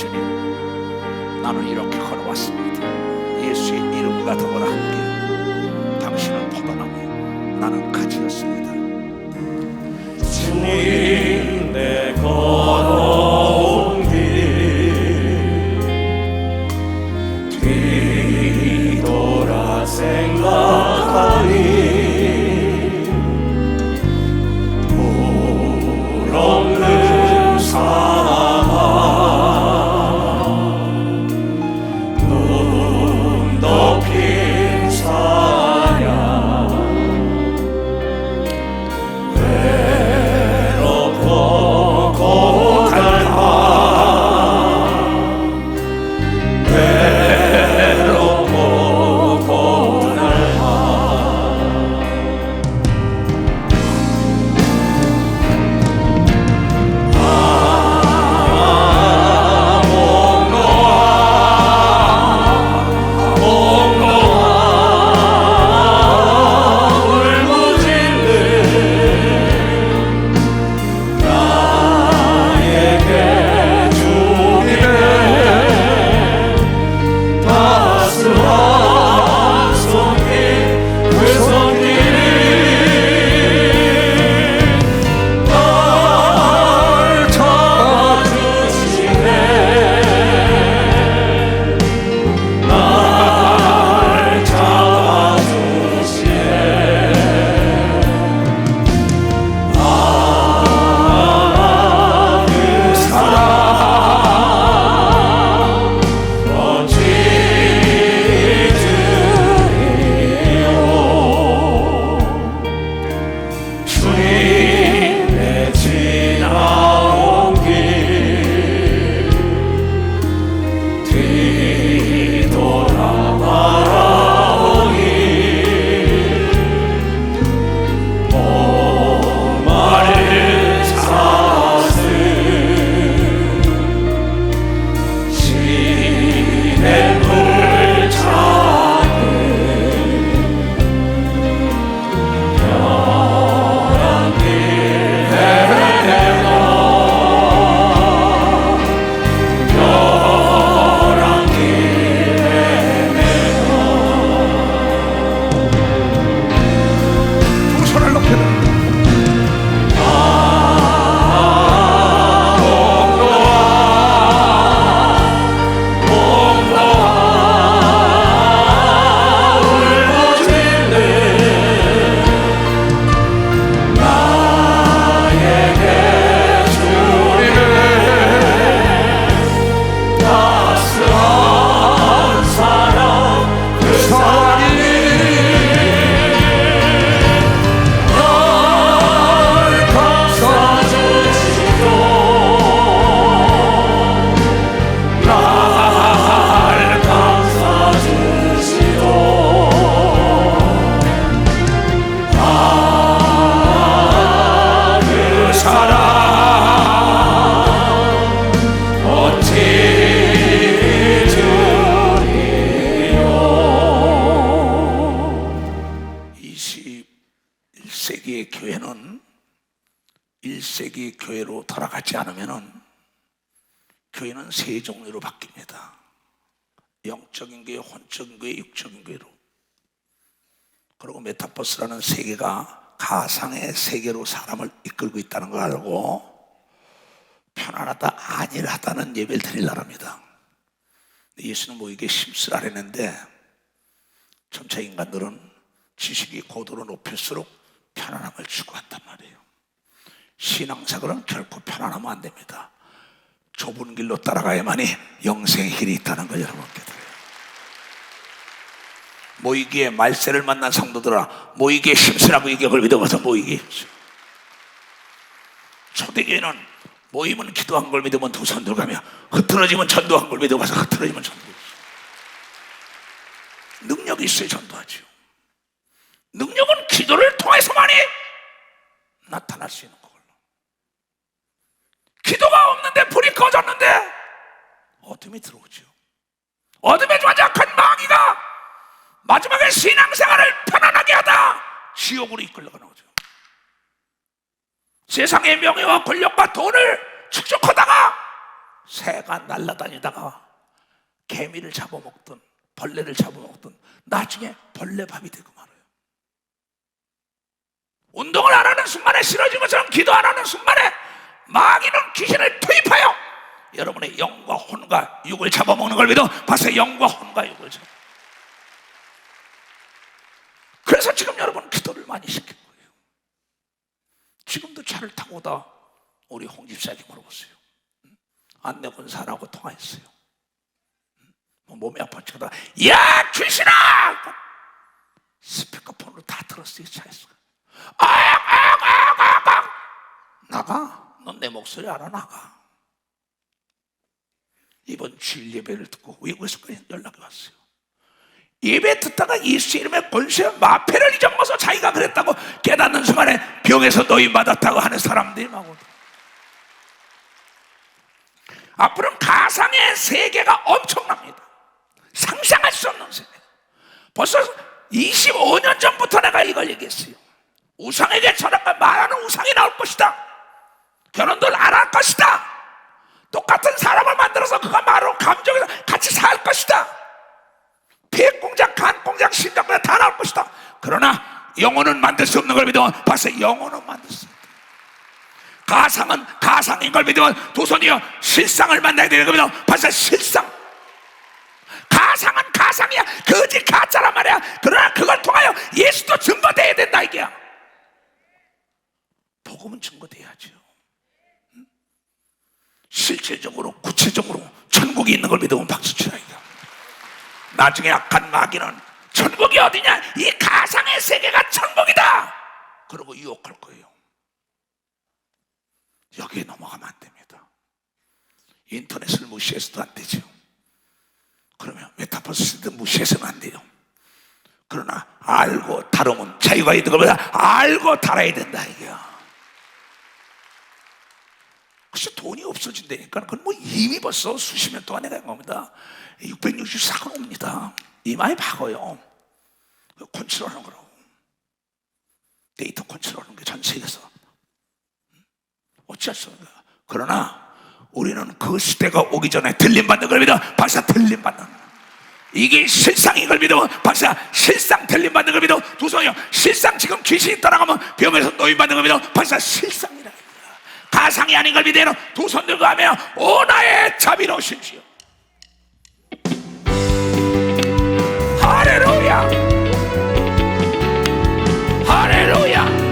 주님, 나는 이렇게 걸어왔습니다. 예수의 이름과 더불어 함께 당신은 포도나무, 나는 가지였습니다. 주님, 내 걸어온 길 뒤돌아 생각하니 물 없는 사막, 눈 덮인 사냥, 교회는 1세기 교회로 돌아가지 않으면 교회는 세 종류로 바뀝니다. 영적인 교회, 혼적인 교회, 육적인 교회로. 그리고 메타버스라는 세계가 가상의 세계로 사람을 이끌고 있다는 걸 알고 편안하다, 안일하다는 예배를 드리려고 합니다. 예수는 모이게 심쓰라 했는데 점차 인간들은 지식이 고도로 높일수록 편안함을 추구한단 말이에요. 신앙생활은 결코 편안하면 안 됩니다. 좁은 길로 따라가야만이 영생의 길이 있다는 걸 여러분께 드려요. 모이기에 말세를 만난 성도들아, 모이기에 심쓰라고 이 격을 믿어봐서 모이기에 힘쓰. 초대교회는 모이면 기도한 걸 믿으면 두 손 들어가며 흐트러지면 전도한 걸 믿어봐서 흐트러지면 전도했어. 능력이 있어야 전도하죠. 능력은 기도를 통해서만이 나타날 수 있는 거걸로. 기도가 없는데 불이 꺼졌는데 어둠이 들어오죠. 어둠에 좌작한 마귀가 마지막에 신앙생활을 편안하게 하다 지옥으로 이끌려가는 거죠. 세상의 명예와 권력과 돈을 축적하다가 새가 날아다니다가 개미를 잡아먹든 벌레를 잡아먹든 나중에 벌레밥이 되고 말아요. 운동을 안 하는 순간에, 쓰러진 것처럼 기도 안 하는 순간에 마귀는 귀신을 투입하여 여러분의 영과 혼과 육을 잡아먹는 걸 믿어. 벌써 영과 혼과 육을 잡아. 그래서 지금 여러분 기도를 많이 시킨 거예요. 지금도 차를 타고 오다 우리 홍 집사에게 물어보세요. 안내군사라고 통화했어요. 몸이 아파지다가 야 귀신아! 스피커폰으로 다 들었어요. 차에서. 나가. 넌 내 목소리 알아. 나가. 이번 주일 예배를 듣고 외국에서까지 연락이 왔어요. 예배 듣다가 예수 이름의 권세와 마패를 잊어먹어서 자기가 그랬다고 깨닫는 순간에 병에서 노인받았다고 하는 사람들이 막 오더라고요. 앞으로는 가상의 세계가 엄청납니다. 상상할 수 없는 세계. 벌써 25년 전부터 내가 이걸 얘기했어요. 우상에게 절하가 말하는 우상이 나올 것이다. 결혼들 안 할 것이다. 똑같은 사람을 만들어서 그가 말로 감정에서 같이 살 것이다. 폐공장, 간공장, 심장보다 다 나올 것이다. 그러나 영혼은 만들 수 없는 걸 믿으면 벌써 영혼은 만들 수 있다. 가상은 가상인 걸 믿으면 두 손이요 실상을 만나야 되는 걸 믿으면 벌써 실상. 가상은 가상이야. 거짓 가짜란 말이야. 그러나 그걸 통하여 예수도 증거돼야 된다 이게야. 복음은 증거돼야죠. 실질적으로 구체적으로 천국이 있는 걸 믿으면 박수 치라 이거야. 나중에 악한 마귀는 천국이 어디냐? 이 가상의 세계가 천국이다. 그러고 유혹할 거예요. 여기에 넘어가면 안 됩니다. 인터넷을 무시해서도 안 되죠. 그러면 메타버스도 무시해서는 안 돼요. 그러나 알고 다루면 자유가 있는 것보다 알고 달아야 된다 이게야. 그래서 돈이 없어진다니까. 그건 뭐 이미 벌써 수십 년 동안 내가 한 겁니다. 664건 옵니다. 이마에 박어요. 컨트롤하는 거라고. 데이터 컨트롤하는 게 전 세계에서 어찌할 수 없는 거야. 그러나 우리는 그 시대가 오기 전에 들림받는 걸 믿어 벌써 들림받는 거야. 이게 실상인 걸 믿으면 벌써 실상 들림받는 걸 믿어. 두 손이요 실상. 지금 귀신이 따라가면 병에서 노인받는 걸 믿어 벌써 실상이라. 가상이 아닌 걸 믿으면 두 손 들고 하며 오 나의 자비로우신지요. 할렐루야 할렐루야.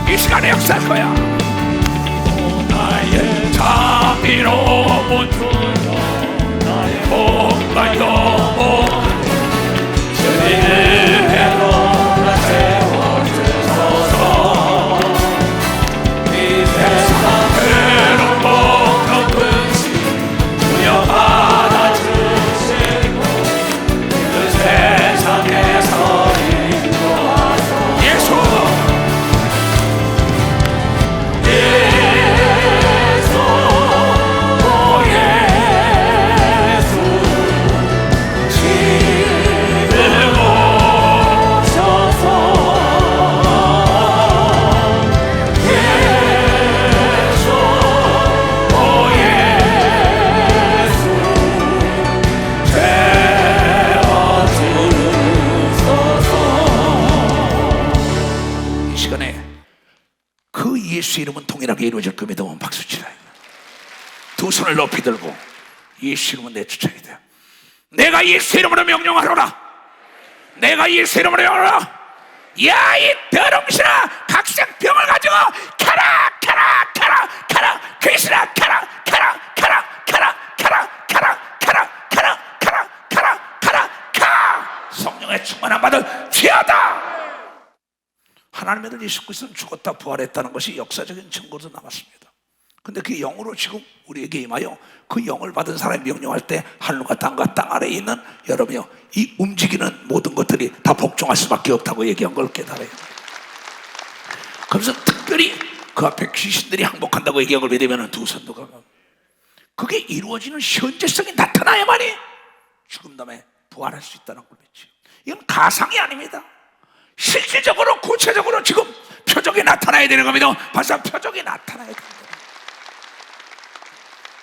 이 시간에 역사할 거야. 오 나의 자비로운 주여 나의 복과 영혼 주님을 해로라 세워주소서. 이 세상 괴롭고 높은 주여 받아주시고 그 세상에서 인도하소서. 예수 예수 이름은 동일하게 이루어질 겁니다. 박수 치라. 두 손을 높이 들고 예수 이름은 내쫓아야 돼. 내가 예수 이름으로 명령하노라. 내가 예수 이름으로 명령하노라. 야 이 더러운신아 각색 병을 가지고 가라 가라 가라 가라 귀신아 가라 가라 가라 가라 가라 가라 가라 가라 가라 가라 가라 가. 성령의 충만함 받은 죄하다. 하나님의 아들 예수 그리스도는 죽었다 부활했다는 것이 역사적인 증거로 남았습니다. 근데 그 영으로 지금 우리에게 임하여 그 영을 받은 사람이 명령할 때 하늘과 땅과 땅 아래에 있는 여러분이요 이 움직이는 모든 것들이 다 복종할 수밖에 없다고 얘기한 걸 깨달아요. 그래서 특별히 그 앞에 귀신들이 항복한다고 얘기한 걸 믿으면 두 손도 가면 그게 이루어지는 현재성이 나타나야만이 죽음 다음에 부활할 수 있다는 걸 믿지. 이건 가상이 아닙니다. 실질적으로 구체적으로 지금 표적이 나타나야 나타나야 되는 겁니다. 벌써 표적이 나타나야 됩니다.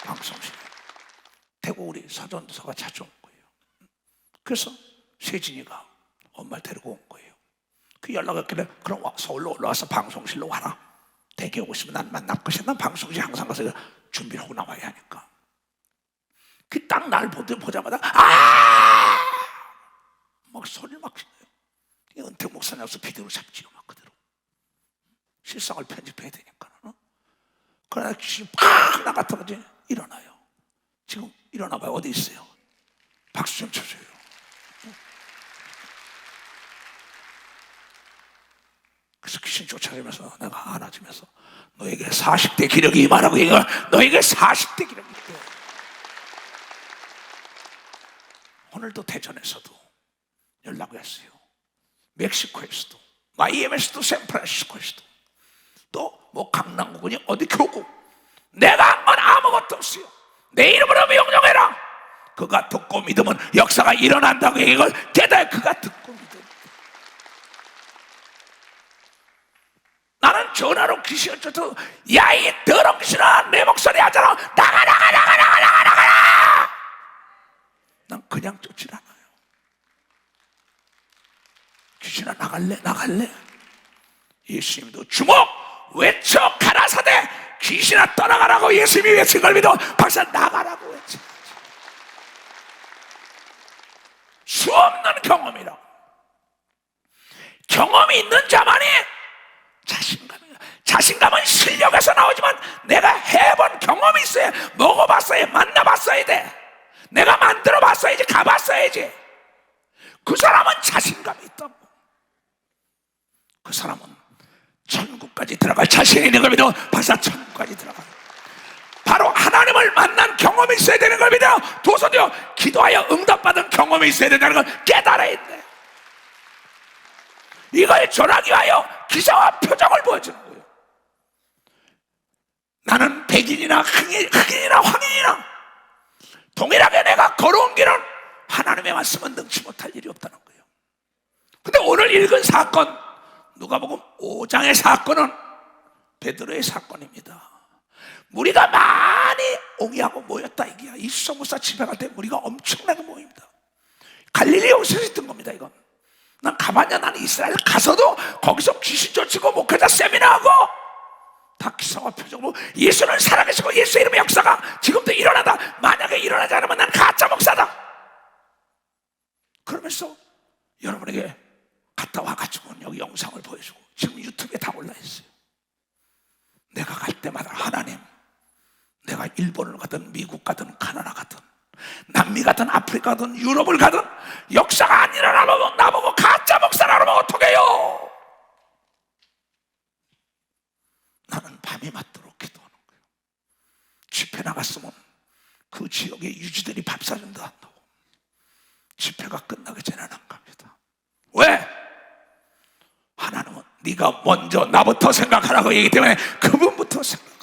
방송실에 대구 우리 서전도사가 자주 온 거예요. 그래서 세진이가 엄마를 데리고 온 거예요. 그 연락했길래 그럼 서울로 올라와서 방송실로 와라. 대개 오고 싶으면 난 만날 것이야. 난 방송실 항상 가서 준비를 하고 나와야 하니까. 그 딱 날 보자마자 막 소리를 막 치네요. 은퇴 목사님께서 비디오로 잡지요. 막 그대로 실상을 편집해야 되니까. 그러나 귀신이 팍 나갔다가 일어나요. 지금 일어나봐요. 어디 있어요? 박수 좀 쳐줘요. 그래서 귀신 쫓아다니면서 내가 안아주면서 너에게 40대 기력이 임하라고 얘기해. 너에게 40대 기력이 있대. 오늘도 대전에서도 연락을 했어요. 멕시코에서도, 마이애미에서도, 샌프란시스코에서도, 또 뭐 강남구니 어디 교구. 내가 한 건 아무것도 없어요. 내 이름으로 명령해라. 그가 듣고 믿으면 역사가 일어난다고 이걸 깨달아. 그가 듣고 믿으면. 나는 전화로 귀신을 쫓아서 야 이 더러운 귀신아 내 목소리 하잖아. 나가. 난 그냥 쫓질 않아요. 귀신아 나갈래? 예수님도 주먹 외쳐 가라사대 귀신아 떠나가라고 예수님이 외친 걸 믿어 박사 나가라고 외쳐. 수없는 경험이라. 경험이 있는 자만이 자신감이야. 자신감은 실력에서 나오지만 내가 해본 경험이 있어야, 먹어봤어야, 만나봤어야 돼. 내가 만들어봤어야지, 가봤어야지. 그 사람은 자신감이 있다고. 그 사람은 천국까지 들어갈 자신이 있는 걸 믿어 박사 천국까지 들어가요. 바로 하나님을 만난 경험이 있어야 되는 걸 믿어. 도서도요 기도하여 응답받은 경험이 있어야 된다는 걸 깨달아야 돼. 이걸 전하기 위하여 기사와 표적을 보여주는 거예요. 나는 백인이나 흑인이나 황인이나 동일하게 내가 걸어온 길은 하나님의 말씀은 능치 못할 일이 없다는 거예요. 근데 오늘 읽은 사건, 누가복음 5장의 사건은 베드로의 사건입니다. 무리가 많이 옹이하고 모였다 이게야. 이수성 목사 집회 갈 때 무리가 엄청나게 모입니다. 갈릴리 용서에서 있던 겁니다. 이건 난 가만히, 나는 이스라엘 가서도 거기서 귀신 쫓고 목회자 세미나하고 다 기사와 표적으로 예수는 살아계시고 예수의 이름의 역사가 지금도 일어나다. 만약에 일어나지 않으면 난 가짜 목사다. 그러면서 여러분에게 갔다 와가지고 여기 영상을 보여주고 지금 유튜브에 다 올라있어요. 내가 갈 때마다 하나님, 내가 일본을 가든 미국 가든 가나다 가든 남미 가든 아프리카 가든 유럽을 가든 역사가 안 일어나면 나보고 가짜 목사라고 하면 어떡해요? 나는 밤이 맞도록 기도하는 거예요. 집회 나갔으면 그 지역의 유지들이 밥 사준다 한다고. 집회가 끝나기 전에는 안 갑니다. 왜? 하나님은 네가 먼저 나부터 생각하라고 얘기하기 때문에 그분부터 생각합니다.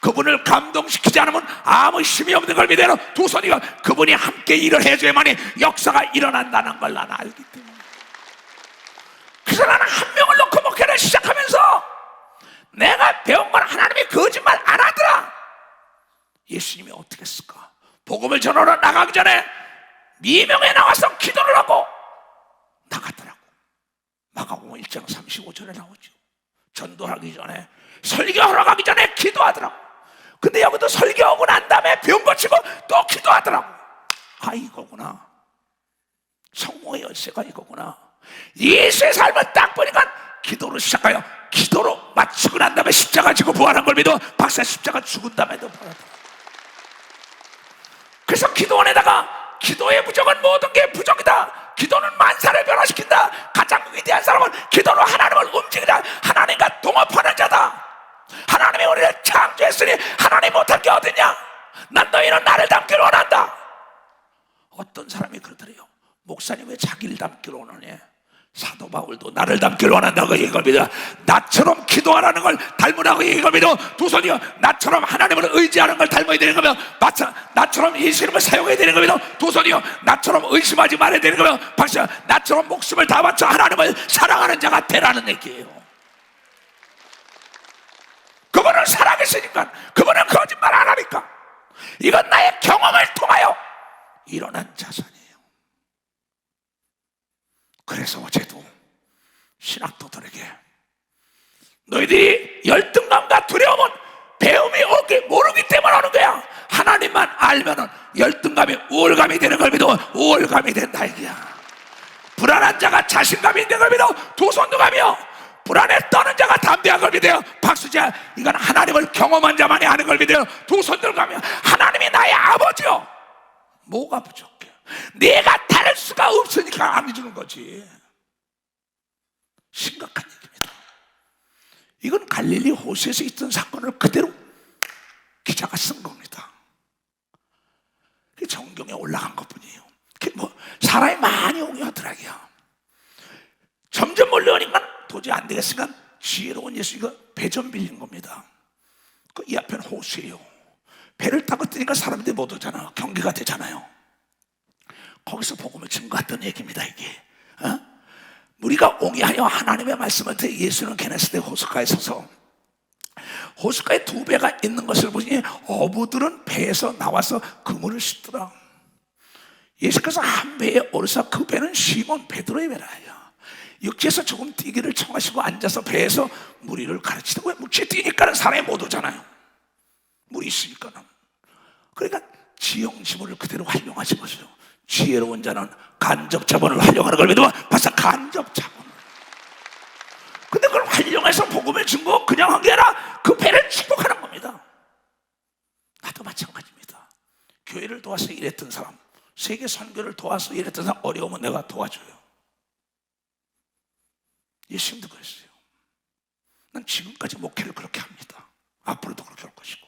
그분을 감동시키지 않으면 아무 힘이 없는 걸 믿어요. 두 손이가 그분이 함께 일을 해줘야만이 역사가 일어난다는 걸 나는 알기 때문에. 그래서 나는 한 명을 놓고 목회를 시작하면서 내가 배운 건 하나님이 거짓말 안 하더라. 예수님이 어떻게 했을까? 복음을 전하러 나가기 전에 미명에 나와서 기도를 하고 나갔더라고. 마가복음 1장 35절에 나오죠. 전도하기 전에, 설교하러 가기 전에 기도하더라고. 근데 여기도 설교하고 난 다음에 병 고치고 또 기도하더라고. 아, 이거구나. 성모의 열쇠가 이거구나. 예수의 삶을 딱 보니까 기도로 시작하여 기도로 마치고 난 다음에 십자가 지고 부활한 걸 믿어 박사 십자가 죽은 다음에도 부활하더라고. 그래서 기도원에다가 기도의 부적은 모든 게 부적이다. 기도는 만사를 변화시킨다. 가장 위대한 사람은 기도로 하나님을 움직이다. 하나님과 동업하는 자다. 하나님이 우리를 창조했으니 하나님 못할 게 어딨냐. 난 너희는 나를 닮기를 원한다. 어떤 사람이 그러더래요. 목사님 왜 자기를 닮기를 원하냐. 사도 바울도 나를 닮기를 원한다고 얘기합니다. 나처럼 기도하라는 걸 닮으라고 얘기합니다. 두 손이요, 나처럼 하나님을 의지하는 걸 닮아야 되는 거면 나처럼 예수 이름을 사용해야 되는 겁니다. 두 손이요, 나처럼 의심하지 말아야 되는 거면 나처럼 목숨을 다 바쳐 하나님을 사랑하는 자가 되라는 얘기예요. 그분은 살아계시니까, 그분은 거짓말 안 하니까. 이건 나의 경험을 통하여 일어난 자산이에요. 그래서 어제도 신학도들에게 너희들이 열등감과 두려움은 배움이 오기 모르기 때문에 오는 거야. 하나님만 알면은 열등감이 우월감이 되는 걸 믿어. 우월감이 된다 이거야. 불안한 자가 자신감이 있는 걸 믿어. 두 손도 가며 불안에 떠는 자가 담대한 걸 믿어요. 박수자, 이건 하나님을 경험한 자만이 아는 걸 믿어요. 두 손들 가며 하나님이 나의 아버지요. 뭐가 부족해? 내가 다를 수가 없으니까 안 해주는 거지. 심각한 얘기입니다. 이건 갈릴리 호수에서 있던 사건을 그대로 기자가 쓴 겁니다. 그게 정경에 올라간 것뿐이에요. 그게 뭐 사람이 많이 오게 하더라고요. 점점 몰려오니까 도저히 안 되겠으니까 지혜로운 예수, 이거 배 좀 빌린 겁니다. 이 앞에는 호수예요. 배를 타고 뜨니까 사람들이 못 오잖아. 경계가 되잖아요. 거기서 복음을 증거했던 얘기입니다. 이게 우리가 오게 하여 하나님의 말씀을 듣 예수는 게네사렛 호숫가에 서서 호숫가에 두 배가 있는 것을 보니 어부들은 배에서 나와서 그물을 씻더라. 예수께서 한 배에 오르사 그 배는 시몬 베드로의 배라요. 육지에서 조금 뛰기를 청하시고 앉아서 배에서 무리를 가르치다. 왜 육지에 뛰니까는 사람이 못 오잖아요. 물이 있으니까는. 그러니까 지형지물을 그대로 활용하신 것이죠. 지혜로운 자는 간접 자본을 활용하는 걸 믿으면 벌써 간접 자본. 근데 그걸 활용해서 복음을 준 거 그냥 한 게 아니라 그 배를 축복하는 겁니다. 나도 마찬가지입니다. 교회를 도와서 일했던 사람, 세계 선교를 도와서 일했던 사람, 어려우면 내가 도와줘요. 예수님도 그랬어요. 난 지금까지 목회를 그렇게 합니다. 앞으로도 그렇게 할 것이고.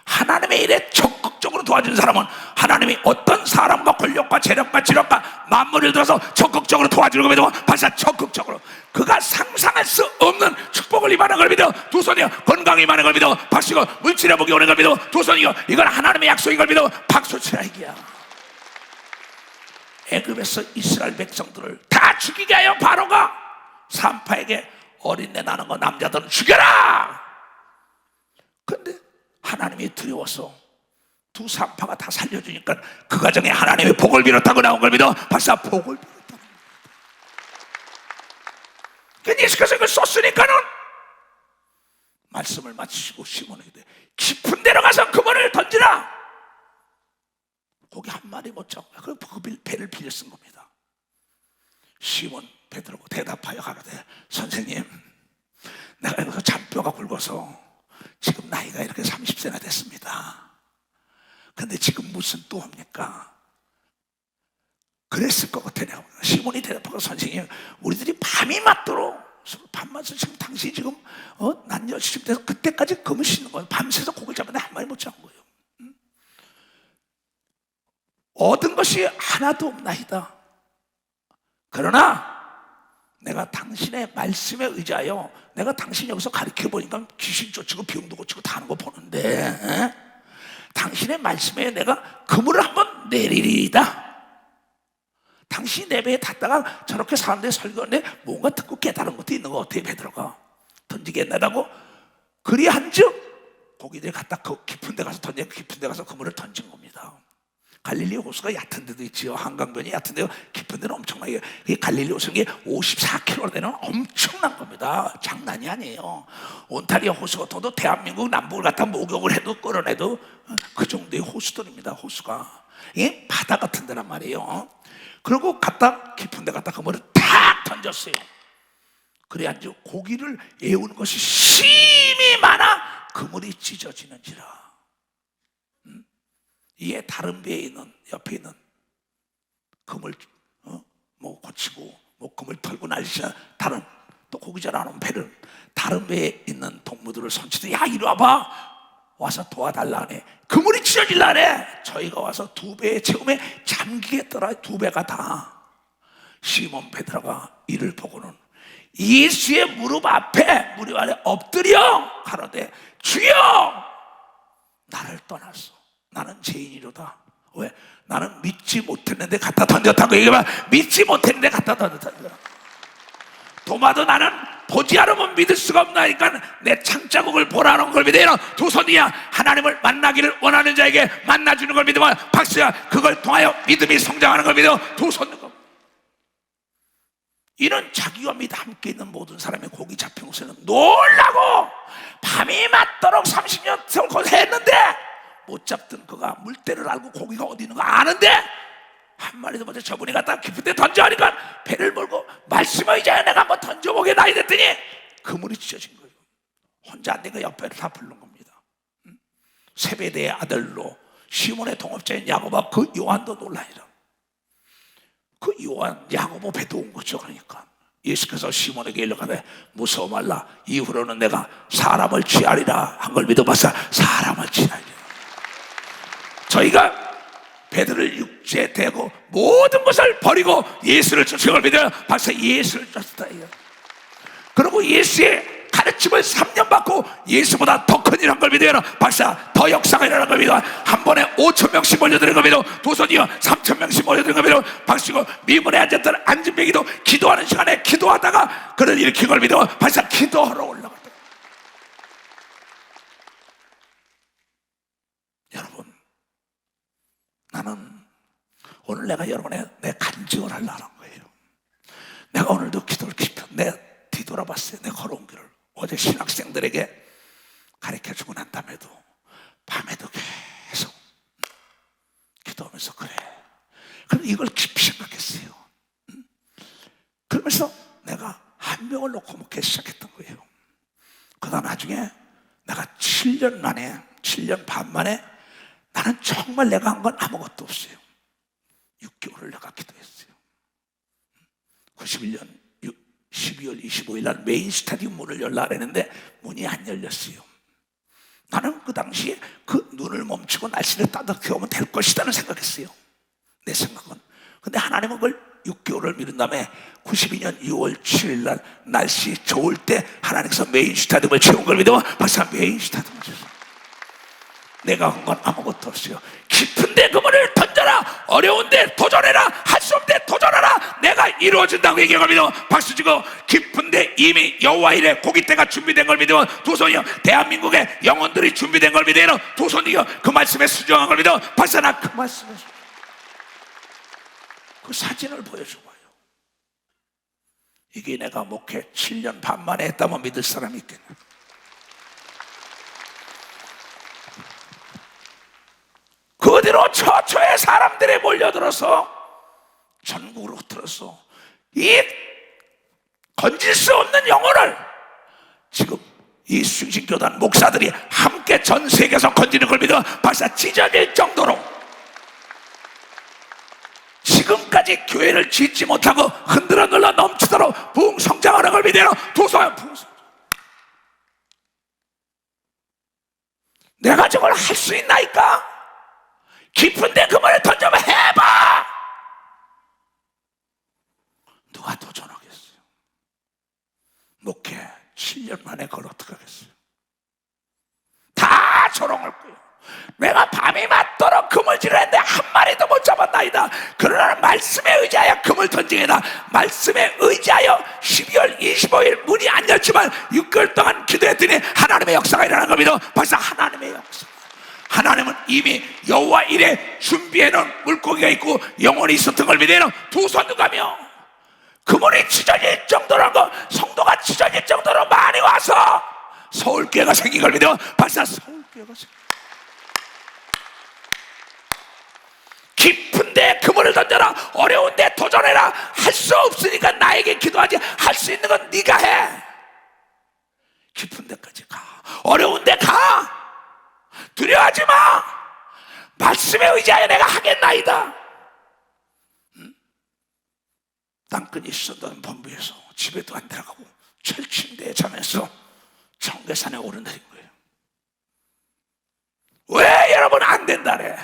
하나님의 일에 적극적으로 도와준 사람은 하나님이 어떤 사람과 권력과 재력과 지력과 만물을 들어서 적극적으로 도와주는 걸 믿어. 벌써 적극적으로 그가 상상할 수 없는 축복을 임하는 걸 믿어. 두 손이요 건강이 임하는 걸 믿어. 박수고 물질회복이 오는 걸 믿어. 두 손이요 이건 하나님의 약속인 걸 믿어. 박수 치라 이기야. 애굽에서 이스라엘 백성들을 다 죽이게 하여 바로가 산파에게 어린애 나는 거 남자들은 죽여라. 근데 하나님이 두려워서 두 산파가 다 살려주니까 그 가정에 하나님의 복을 빌었다고 나온 걸 믿어. 벌써 복을 빌었다는 겁니다. 그러니까 예수께서 이걸 썼으니까는 말씀을 마치시고 시몬에게 깊은 데로 가서 그물을 던지라. 거기 한 마리 못 잡고 그 배를 빌려 쓴 겁니다. 시몬 베드로가 대답하여 가로되 선생님, 내가 여기서 잔뼈가 굵어서 지금 나이가 이렇게 30세나 됐습니다. 근데 지금 무슨 또 합니까? 그랬을 것 같아. 내가 시몬이 대답하고 선생님, 우리들이 밤이 맞도록 밤맞서 지금 당신이 지금 난 열심히 돼서 그때까지 금을 씻는 거예요. 밤새서 고기를 잡았는데 한 마리 못 잡은 거예요. 얻은 것이 하나도 없나이다. 그러나 내가 당신의 말씀에 의지하여 내가 당신 여기서 가르쳐 보니까 귀신 쫓고 병도 고치고 다 하는 거 보는데 당신의 말씀에 내가 그물을 한번 내리리이다. 당신이 내 배에 탔다가 저렇게 사람들이 설교하는데 뭔가 듣고 깨달은 것도 있는 거 어떻게 베드로가 던지겠나다고 그리한즉 고기들이 갖다 그 깊은 데 가서 던져 깊은 데 가서 그물을 던진 겁니다. 갈릴리 호수가 얕은 데도 있지요. 한강변이 얕은 데가 깊은 데는 엄청나게. 갈릴리 호수가 54km 되는 엄청난 겁니다. 장난이 아니에요. 온타리오 호수가 더도 대한민국 남북을 갖다 목욕을 해도 끌어내도 그 정도의 호수들입니다. 호수가 이게 바다 같은 데란 말이에요. 그리고 갖다 깊은 데 갖다 그물을 탁 던졌어요. 그래야 이제 고기를 애우는 것이 심히 많아 그물이 찢어지는지라. 이에 다른 배에 있는 옆에 있는 그물 뭐 고치고 뭐 그물 털고 날리자 다른 또 고기 잘 안 오는 배를 다른 배에 있는 동무들을 선치도 야 이리 와봐 와서 도와달라 하네. 그물이 찢어질라 하네. 저희가 와서 두 배의 채움에 잠기겠더라. 두 배가 다. 시몬 베드로가 이를 보고는 예수의 무릎 앞에 무릎 아래 엎드려 가로되 주여 나를 떠났어. 나는 죄인이로다. 왜? 나는 믿지 못했는데 갖다 던졌다고 얘기하면 믿지 못했는데 갖다 던졌다. 도마도 나는 보지 않으면 믿을 수가 없나니까 내 창자국을 보라는 걸 믿어요. 두 손이야 하나님을 만나기를 원하는 자에게 만나주는 걸 믿으면 박수야 그걸 통하여 믿음이 성장하는 걸 믿어. 두 손 거. 이는 자기와 믿 함께 있는 모든 사람의 고기 잡힌 것에는 놀라고 밤이 맞도록 30년 세월 고생했는데 못 잡던 그가 물때를 알고 고기가 어디 있는 거 아는데 한 마리도 먼저 저분이 갖다 깊은 데 던져 하니까 배를 몰고 말씀을 이제 내가 한번 던져보게 나이 됐더니 그물이 찢어진 거예요. 혼자 안 되니까 옆에를 다 부른 겁니다. 세베대의 아들로 시몬의 동업자인 야고보 그 요한도 놀라니라. 그 요한 야고보 배도 온 거죠. 그러니까 예수께서 시몬에게 일러가되 무서워 말라 이후로는 내가 사람을 취하리라 한 걸 믿어봤어. 사람을 취하리라. 저희가 베드로를 육체되고 모든 것을 버리고 예수를 쫓은 걸 믿어요. 박사 예수를 쫓았다. 그리고 예수의 가르침을 3년 받고 예수보다 더 큰 일한 걸 믿어요. 박사 더 역사가 일어난 걸 믿어. 한 번에 5,000명씩 몰려드는 걸 믿어. 두 손이요 3,000명씩 몰려드는 걸 믿어. 박수고 미문에 앉았던 안진뱅이도 기도하는 시간에 기도하다가 그를 일으킨 걸 믿어. 박사 기도하러 올라갔다. 여러분 나는 오늘 내가 여러분의 내 간증을 하려는 거예요. 내가 오늘도 기도를 깊이 내 뒤돌아봤어요. 내 걸어온 길을 어제 신학생들에게 가르쳐주고 난 다음에도 밤에도 계속 기도하면서 그래. 그럼 이걸 깊이 생각했어요. 그러면서 내가 한 명을 놓고 먹기 시작했던 거예요. 그러다 나중에 내가 7년 반 만에 나는 정말 내가 한 건 아무것도 없어요. 6개월을 내가 기도했어요. 91년 12월 25일 날 메인 스타디움 문을 열라 그랬는데 문이 안 열렸어요. 나는 그 당시에 그 눈을 멈추고 날씨를 따뜻하게 오면 될 것이라는 생각했어요. 내 생각은. 근데 하나님은 그걸 6개월을 미룬 다음에 92년 6월 7일 날 날씨 좋을 때 하나님께서 메인 스타디움을 채운 걸 믿어. 박사 메인 스타디움을 채웠어요. 내가 한 건 아무것도 없어요. 깊은데 그물을 던져라. 어려운데 도전해라. 할 수 없는데 도전하라. 내가 이루어진다고 얘기한 걸 믿어. 박수 치고 깊은데 이미 여호와 일에 고깃대가 준비된 걸 믿어. 두 손이요 대한민국의 영혼들이 준비된 걸 믿어. 두 손이요 그 말씀에 수정한 걸 믿어. 박사 나 그 말씀에 그 사진을 보여줘봐요. 이게 내가 목회 7년 반 만에 했다면 믿을 사람이 있겠냐. 그대로 처처에 사람들이 몰려들어서 전국으로 흩어서 이 건질 수 없는 영혼을 지금 이 숭신교단 목사들이 함께 전 세계에서 건지는 걸 믿어. 박사 찢어질 정도로 지금까지 교회를 짓지 못하고 흔들어 눌러 넘치도록 부흥 성장하는 걸 믿어. 도서야 부흥 성장. 내가 저걸 할 수 있나이까? 깊은데 그물을 던져봐 해봐. 누가 도전하겠어요? 목회 7년 만에 그걸 어떻게 하겠어요? 다 조롱을 꾸요. 내가 밤이 맞도록 그물질을 했는데 한 마리도 못 잡았나이다. 그러나 말씀에 의지하여 그물 던지게다. 말씀에 의지하여 12월 25일 문이 안 열지만 6개월 동안 기도했더니 하나님의 역사가 일어난 겁니다. 벌써 하나님의 역사. 하나님은 이미 여호와 일에 준비해놓은 물고기가 있고 영혼이 있었던 걸 믿어요. 두 손 누가며 그물이 찢어질 정도로 거 성도가 찢어질 정도로 많이 와서 서울교회가 생긴 걸 믿어. 벌써 서울교회가 생긴. 깊은데 그물을 던져라. 어려운데 도전해라. 할 수 없으니까 나에게 기도하지. 할 수 있는 건 네가 해. 깊은 데까지 가. 어려운 데 가. 두려워하지 마. 말씀에 의지하여 내가 하겠나이다. 땅끝이 쏟던 본부에서 집에도 안 들어가고 철침대에 자면서 청계산에 오르내린 거예요. 왜 여러분 안 된다래?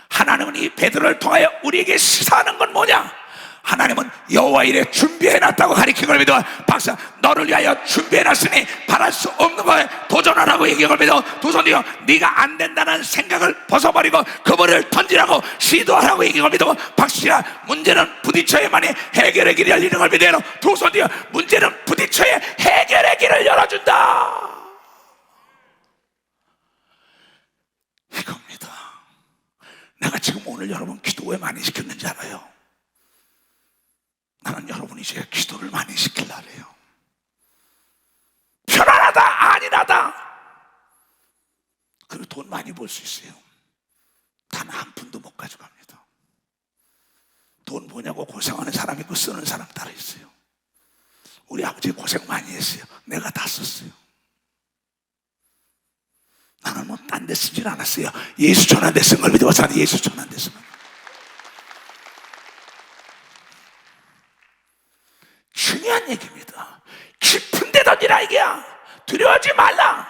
하나님은 이 베드로를 통하여 우리에게 시사하는 건 뭐냐? 하나님은 여호와 일에 준비해놨다고 가르친 걸 믿어. 박사 너를 위하여 준비해놨으니 바랄 수 없는 거에 도전하라고 얘기한 걸 믿어. 두 손이요 네가 안 된다는 생각을 벗어버리고 그물을 던지라고 시도하라고 얘기한 걸 믿어. 박수야 문제는 부딪혀야만이 해결의 길이 열리는 걸 믿어. 두 손이요 문제는 부딪혀야 해결 열어준다. 이겁니다. 내가 지금 오늘 여러분 기도 왜 많이 시켰는지 알아요? 나는 여러분이 이제 기도를 많이 시키려고 해요. 편안하다, 안일하다. 그리고 돈 많이 벌 수 있어요. 단 한 푼도 못 가져갑니다. 돈 뭐냐고 고생하는 사람 있고 쓰는 사람 따로 있어요. 우리 아버지 고생 많이 했어요. 내가 다 썼어요. 나는 뭐 딴 데 쓰질 않았어요. 예수 전한 데 쓴 걸 믿어서 예수 전한 데 쓴 걸. 중요한 얘기입니다. 깊은 데 던지라 이게야. 두려워하지 말라.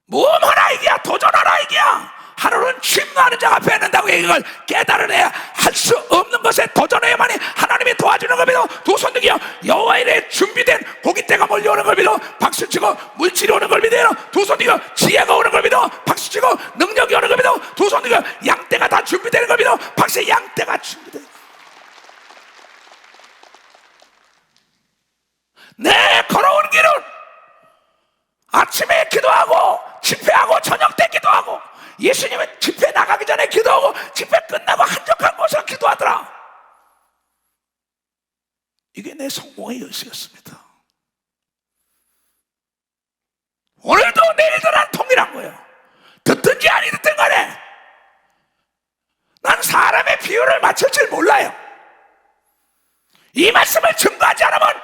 모험하라 이게야. 도전하라 이게야. 하루는 침노하는 자가 뱉는다고 이걸 깨달아내야 할 수 없는 것에 도전해야만이 하나님이 도와주는 겁니다. 두 손 들기요. 여호와 이래 준비된 고깃대가 몰려오는 걸 믿어 박수치고 물질이 오는 걸 믿어요. 두 손 들기요. 지혜가 오는 걸 믿어 박수치고 능력이 오는 걸 믿어 두 손 들기요. 양떼가 다 준비되는 걸 믿어 박수. 양떼가 준비되는 내 걸어온 길은 아침에 기도하고 집회하고 저녁 때 기도하고 예수님은 집회 나가기 전에 기도하고 집회 끝나고 한적한 곳에서 기도하더라. 이게 내 성공의 열쇠였습니다. 오늘도 내일도 난 통일한 거예요. 듣든지 아니 듣든 간에 난 사람의 비율을 맞출 줄 몰라요. 이 말씀을 증거하지 않으면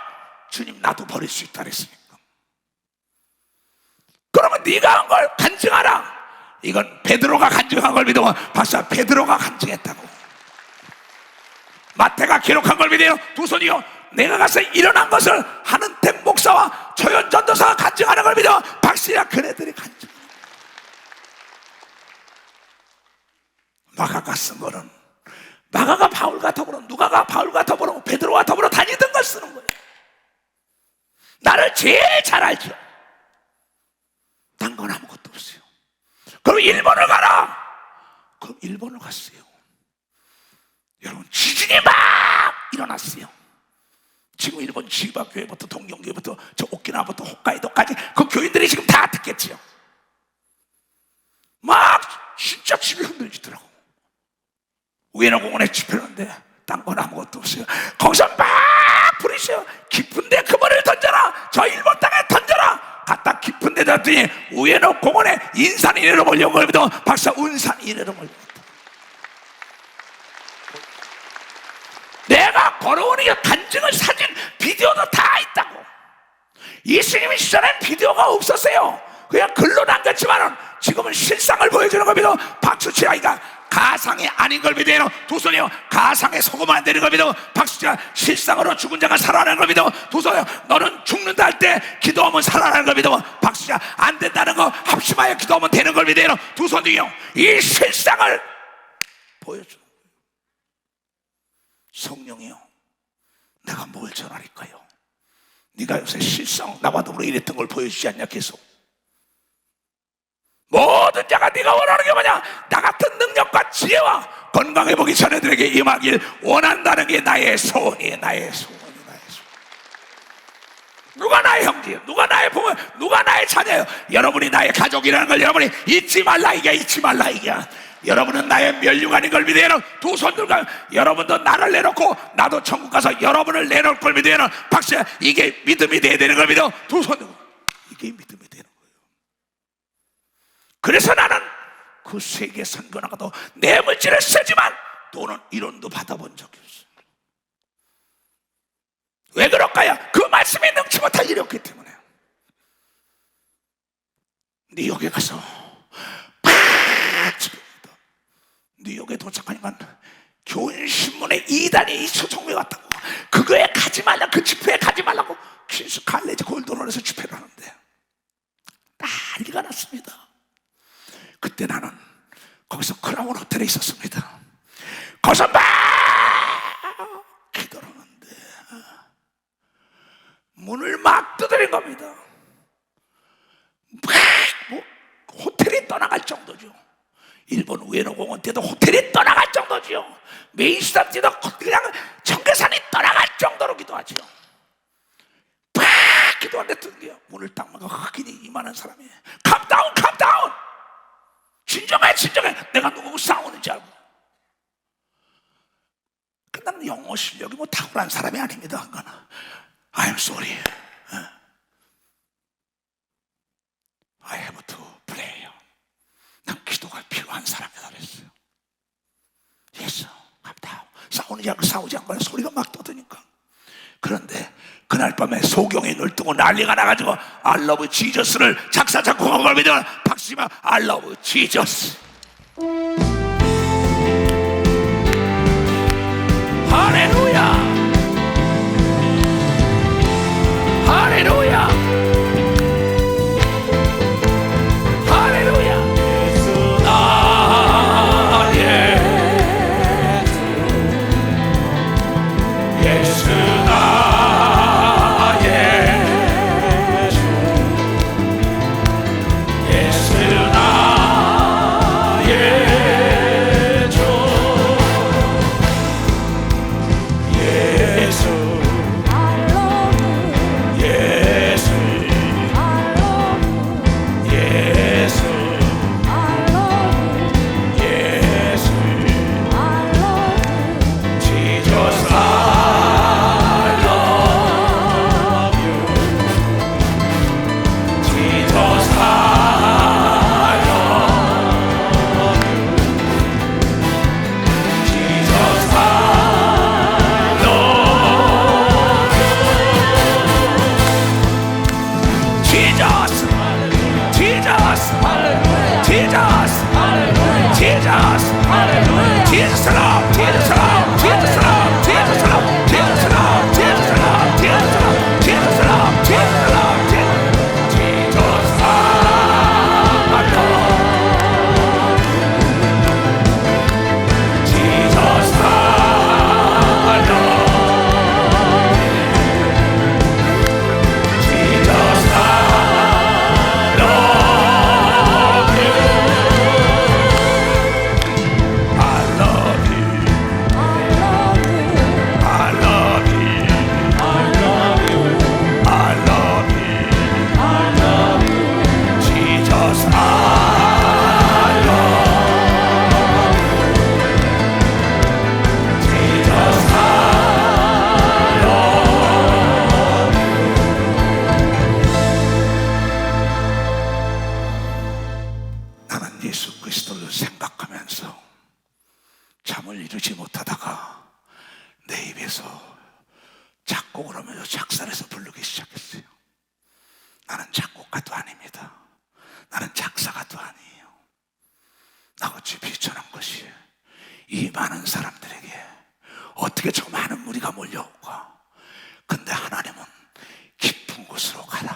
주님 나도 버릴 수 있다 그랬으니까. 그러면 네가 한 걸 간증하라. 이건 베드로가 간증한 걸 믿으면 박사 베드로가 간증했다고. 마태가 기록한 걸 믿어요. 두 손이요. 내가 가서 일어난 것을 하는 된 목사와 조연 전도사가 간증하는 걸 믿어 박씨야 그네들이 간증. 마가가 쓴 거는 마가가 바울과 더불어 누가가 바울과 더불어 베드로와 더불어 다니던 걸 쓰는 거예요. 나를 제일 잘 알죠. 딴 건 아무것도 없어요. 그럼 일본을 가라. 그럼 일본을 갔어요. 여러분 지진이 막 일어났어요. 지금 일본 지바 교회부터 동경교회부터 저 오키나와부터 홋카이도까지 그 교인들이 지금 다 듣겠지요. 막 진짜 집이 흔들리더라고. 우에노 공원에 집회하는데 딴 건 아무것도 없어요. 거기서 막 부르셔. 깊은데 그물을 던져라. 저 일본 땅에 던져라. 갖다 깊은 데 던더니 우에노 공원에 인산 이래로 몰려온 걸 믿어 박사 운산 이래로 몰려왔다. 내가 걸어오는 게 간증을 사진 비디오도 다 있다고. 예수님이 시절엔 비디오가 없었어요. 그냥 글로 남겼지만은 지금은 실상을 보여주는 걸 믿어 박수치라. 이가 가상이 아닌 걸 믿어요. 두 손이요. 가상에 속으면 안 되는 걸 믿어 박수치라. 실상으로 죽은 자가 살아나는 걸 믿어 두 손이요. 너는 죽는다 할 때 기도하면 살아나는 걸 믿어 박수치라. 안 된다는 거 합심하여 기도하면 되는 걸 믿어요. 두 손이요. 이 실상을 보여줘. 성령이요. 내가 뭘 전할까요? 네가 요새 실상 나와 더불어 이랬던 걸 보여주지 않냐 계속. 모든 자가 네가 원하는 게 뭐냐? 나 같은 능력과 지혜와 건강해 보기 자녀들에게 임하길 원한다는 게 나의 소원이에요. 나의 소원. 누가 나의 형제예요? 누가 나의 부모예요? 누가 나의 자녀예요? 여러분이 나의 가족이라는 걸 여러분이 잊지 말라 이게. 잊지 말라 이게. 여러분은 나의 멸류관인 걸 믿어요. 두 손 들고 여러분도 나를 내놓고 나도 천국 가서 여러분을 내놓을 걸 믿어요. 박수야. 이게 믿음이 돼야 되는 걸 믿어. 두 손 들고 이게 믿음이 되는 거예요. 그래서 나는 그 세계 선교 나가도 내 물질을 쓰지만 돈은 1원도 받아본 적이 없어요. 왜 그럴까요? 그 말씀이 능치 못할 일이 없기 때문에. 뉴욕에 가서 뉴욕에 도착하니까 교인신문에 이단이 소송이 왔다고. 그거에 가지 말라. 그 집회에 가지 말라고 퀸스 칼레지 골드론에서 집회를 하는데 난리가 났습니다. 그때 나는 거기서 크라운 호텔에 있었습니다. 거기서 막 기도를 하는데 문을 막 두드린 겁니다. 뭐 호텔이 떠나갈 정도죠. 일본 우에노 공원 때도 호텔이 떠나갈 정도죠. 메인스탑 때도 그냥 청계산이 떠나갈 정도로 기도하죠. 막 기도하는데 뜬 게요. 문을 딱 막아 흑인이 이만한 사람이 캄다운 캄다운, 진정해 진정해. 내가 누구하고 싸우는지 알고. 나는 영어 실력이 뭐 탁월한 사람이 아닙니다. 그거는 I'm sorry, I have to pray. 난 기도가 필요한 사람이다 그랬어요. Yes, 캄다운. 싸우지 않고 소리가 막 떠드니까. 그런데 그날 밤에 소경이 눈을 뜨고 난리가 나가지고 I love Jesus를 작사 작곡한 걸 믿으면 박수치면 I love Jesus. 할렐루야, 할렐루야, 할렐루야. 예수 나의 주, 예수 나의 주, 예수, 예수, 예수, 예수, Jesus I love you, Jesus I love you, Jesus I love you, Jesus, Jesus, Jesus, Jesus, Jesus love, Jesus love, Jesus love, Jesus love, Jesus love, Jesus love, Jesus love, Jesus love, Jesus love, Jesus I love you, Jesus I love you, Jesus I love you, I love you, I love you, I love you, I love you, Jesus I love you, Jesus I love you. 나는 예수 그리스도를 생각하면서 잠을 이루지 못하다가 내 입에서 작곡을 하면서 작사를 해서 부르기 시작했어요. 나는 작곡가도 아닙니다. 나는 작사가도 아니에요. 나같이 비천한 것이 이 많은 사람들에게 어떻게 저 많은 무리가 몰려올까? 근데 하나님은 깊은 곳으로 가라.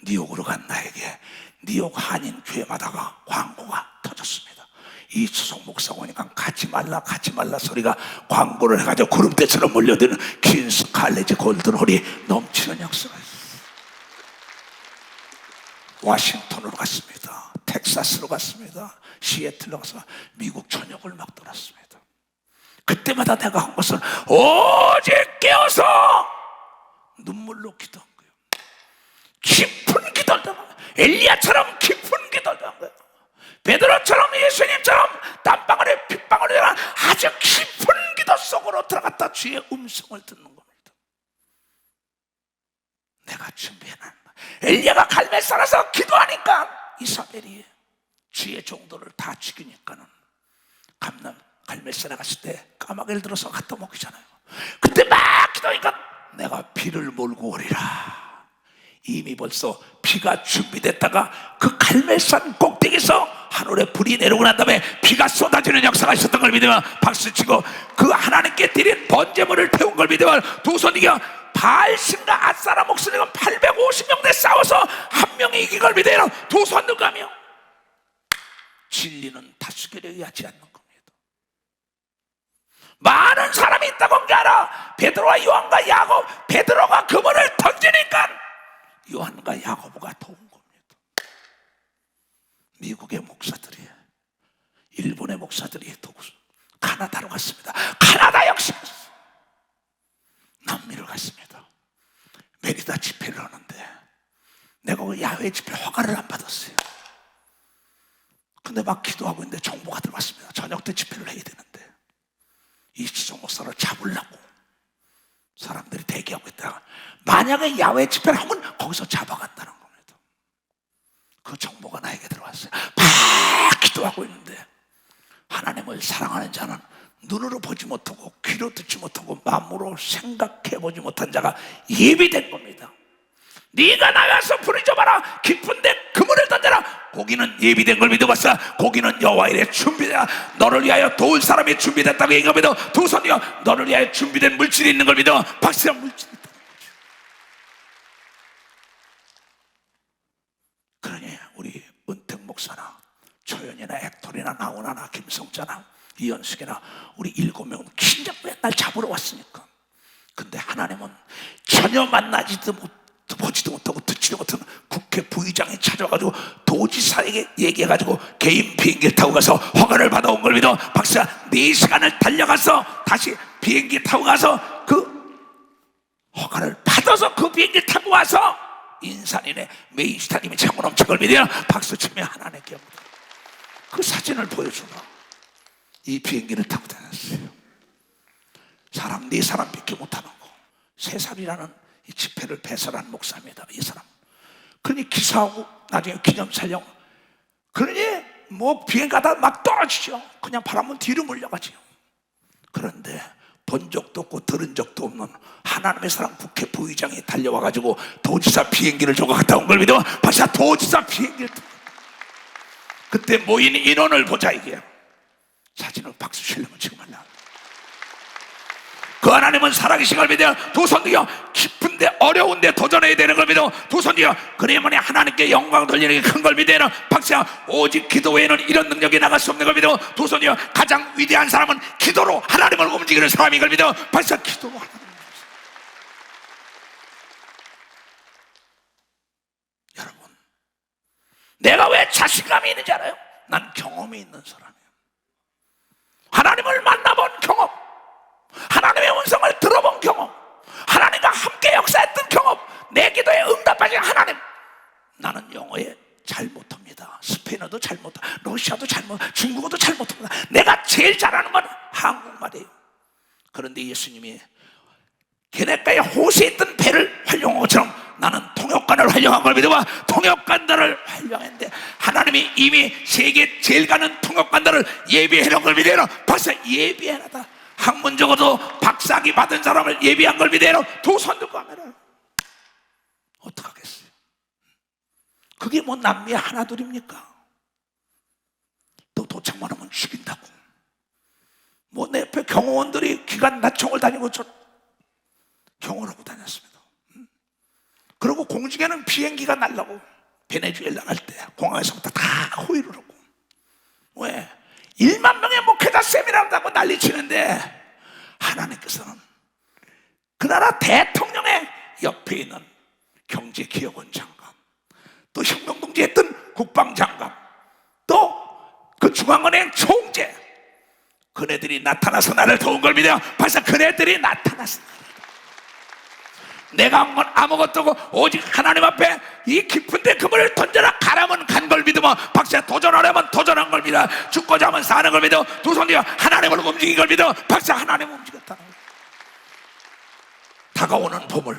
뉴욕으로 간 나에게 뉴욕 한인 교회마다가 광고가 터졌습니다. 이수석 목사가 오니까 가지 말라 소리가 광고를 해가지고 구름대처럼 몰려드는 퀸스 칼리지 골든홀이 넘치는 역사가 있어요. 워싱턴으로 갔습니다. 텍사스로 갔습니다. 시애틀로 가서 미국 전역을 막 돌았습니다. 그때마다 내가 한 것은 오직 깨어서 눈물로 기도한 거예요. 깊은 기도를 한 거예요. 엘리야처럼 깊은 기도를 한 거예요. 베드로처럼 예수님처럼 땀방울에 핏방울이 되는 아주 깊은 기도 속으로 들어갔다 주의 음성을 듣는 겁니다. 내가 준비해놨다. 엘리야가 갈멜산에서 기도하니까 이사벨이 주의 종도를 다 죽이니까는 갈멜산에 갔을 때 까마귀를 들어서 갖다 먹이잖아요. 그때 막 기도하니까 내가 비를 몰고 오리라. 이미 벌써 비가 준비됐다가 그 갈멜산 꼭대기에서 하늘에 불이 내려오고 난 다음에 비가 쏟아지는 역사가 있었던 걸 믿으면 박수치고, 그 하나님께 드린 번제물을 태운 걸 믿으면 두 손 이겨 바알신과 아사라 목사님은 850명 대 싸워서 한 명이 이긴 걸 믿으면 두 손 들가며 진리는 다스결에 의하지 않는 겁니다. 많은 사람이 있다고 한 게 아니라 베드로와 요한과 야곱, 베드로가 그물을 던지니까 요한과 야고보가 도운 겁니다. 미국의 목사들이, 일본의 목사들이 도고 카나다로 갔습니다. 카나다 역시 남미로 갔습니다. 메리다 집회를 집회를 하는데 내가 그 야외 집회 허가를 안 받았어요. 근데 막 기도하고 있는데 정보가 들어왔습니다. 저녁 때 집회를 해야 되는데 이시종 목사를 잡으려고 사람들이 대기하고 있다가 만약에 야외 집회를 하면 거기서 잡아간다는 겁니다. 그 정보가 나에게 들어왔어요. 막 기도하고 있는데 하나님을 사랑하는 자는 눈으로 보지 못하고 귀로 듣지 못하고 마음으로 생각해보지 못한 자가 예비된 겁니다. 네가 나가서 부르짖어봐라. 깊은데 그물을 던져라. 고기는 예비된 걸 믿어봤어. 고기는 여호와 이래 준비되라. 너를 위하여 도울 사람이 준비됐다고 얘기합니다. 두 손이여 너를 위하여 준비된 물질이 있는 걸 믿어. 확실한 물질이 있다는 거죠. 그러니 우리 은택 목사나 초연이나 액tor이나 나훈아나 김성자나 이현숙이나 우리 7명은 긴장 맨날 잡으러 왔으니까. 근데 하나님은 전혀 만나지도 보지도 못하고 듣지도 못하는 국회 부의장이 찾아가지고 도지사에게 얘기해가지고 개인 비행기를 타고 가서 허가를 받아온 걸 믿어. 박사 4시간을 달려가서 다시 비행기 타고 가서 그 허가를 받아서 그 비행기를 타고 와서 인산인의 메인스타님이 차고 넘친 걸 믿어. 박수 치며 하나님께 그 사진을 보여주라. 이 비행기를 타고 다녔어요. 사람 4사람밖에 못하는 거. 3살이라는 이 집회를 배설한 목사입니다. 이 사람. 그러니 기사하고 나중에 기념 촬영. 그러니 뭐 비행가다 막 떨어지죠. 그냥 바람은 뒤로 몰려가지요. 그런데 본 적도 없고 들은 적도 없는 하나님의 사랑 국회 부의장이 달려와가지고 도지사 비행기를 저거 갔다 온 걸 믿어. 박사 도지사 비행기를 그때 모인 인원을 보자 이게요. 사진을 박수 치려면 지금 하려. 그 하나님은 살아계신 걸 믿어. 두 손 들여 깊은데 어려운데 도전해야 되는 걸 믿어. 두 손 들여 그러면 하나님께 영광 돌리는 게 큰 걸 믿어요. 박사 오직 기도 외에는 이런 능력이 나갈 수 없는 걸 믿어. 두 손 들여 가장 위대한 사람은 기도로 하나님을 움직이는 사람인 걸 믿어. 박사 기도로 하나님을 여러분 내가 왜 자신감이 있는지 알아요? 난 경험이 있는 사람이에요. 하나님을 만나본 경험, 하나님의 음성을 들어본 경험, 하나님과 함께 역사했던 경험, 내 기도에 응답하신 하나님. 나는 영어에 잘 못합니다. 스페인어도 잘 못합니다. 러시아도 잘 못합니다. 중국어도 잘 못합니다. 내가 제일 잘하는 건 한국말이에요. 그런데 예수님이 게네가에 호수에 있던 배를 활용한 것처럼 나는 통역관을 활용한 걸 믿어봐. 통역관들을 활용했는데 하나님이 이미 세계 제일 가는 통역관들을 예비해놓은 걸 믿어요. 벌써 예비해놨다. 학문 적어도 박사학위 받은 사람을 예비한 걸 믿어요. 두 손 들고 하면 어떡하겠어요? 그게 뭐 남미 하나둘입니까? 또 도착만 하면 죽인다고. 뭐 내 옆에 경호원들이 기관 나총을 다니고 저 경호하고 다녔습니다. 그리고 공중에는 비행기가 날라고 베네수엘라 갈 때 공항에서부터 다 호위를 하고. 왜? 1만 명의 목회자 세미나를 하고 난리치는데 하나님께서는 그 나라 대통령의 옆에 있는 경제기업원 장관, 또 혁명동지에 했던 국방장관, 또 그 중앙은행 총재, 그네들이 나타나서 나를 도운 걸 믿어요. 벌써 그네들이 나타났어. 내가 한 건 아무것도 없고 오직 하나님 앞에 이 깊은데 그물을 던져라. 가라면 간 걸 믿으면 박사 도전하려면 도전한 걸 믿어. 죽고자 하면 사는 걸 믿어. 두 손 들여 하나님을 움직인 걸 믿어. 박사 하나님을 움직였다는 거예요. 다가오는 봄을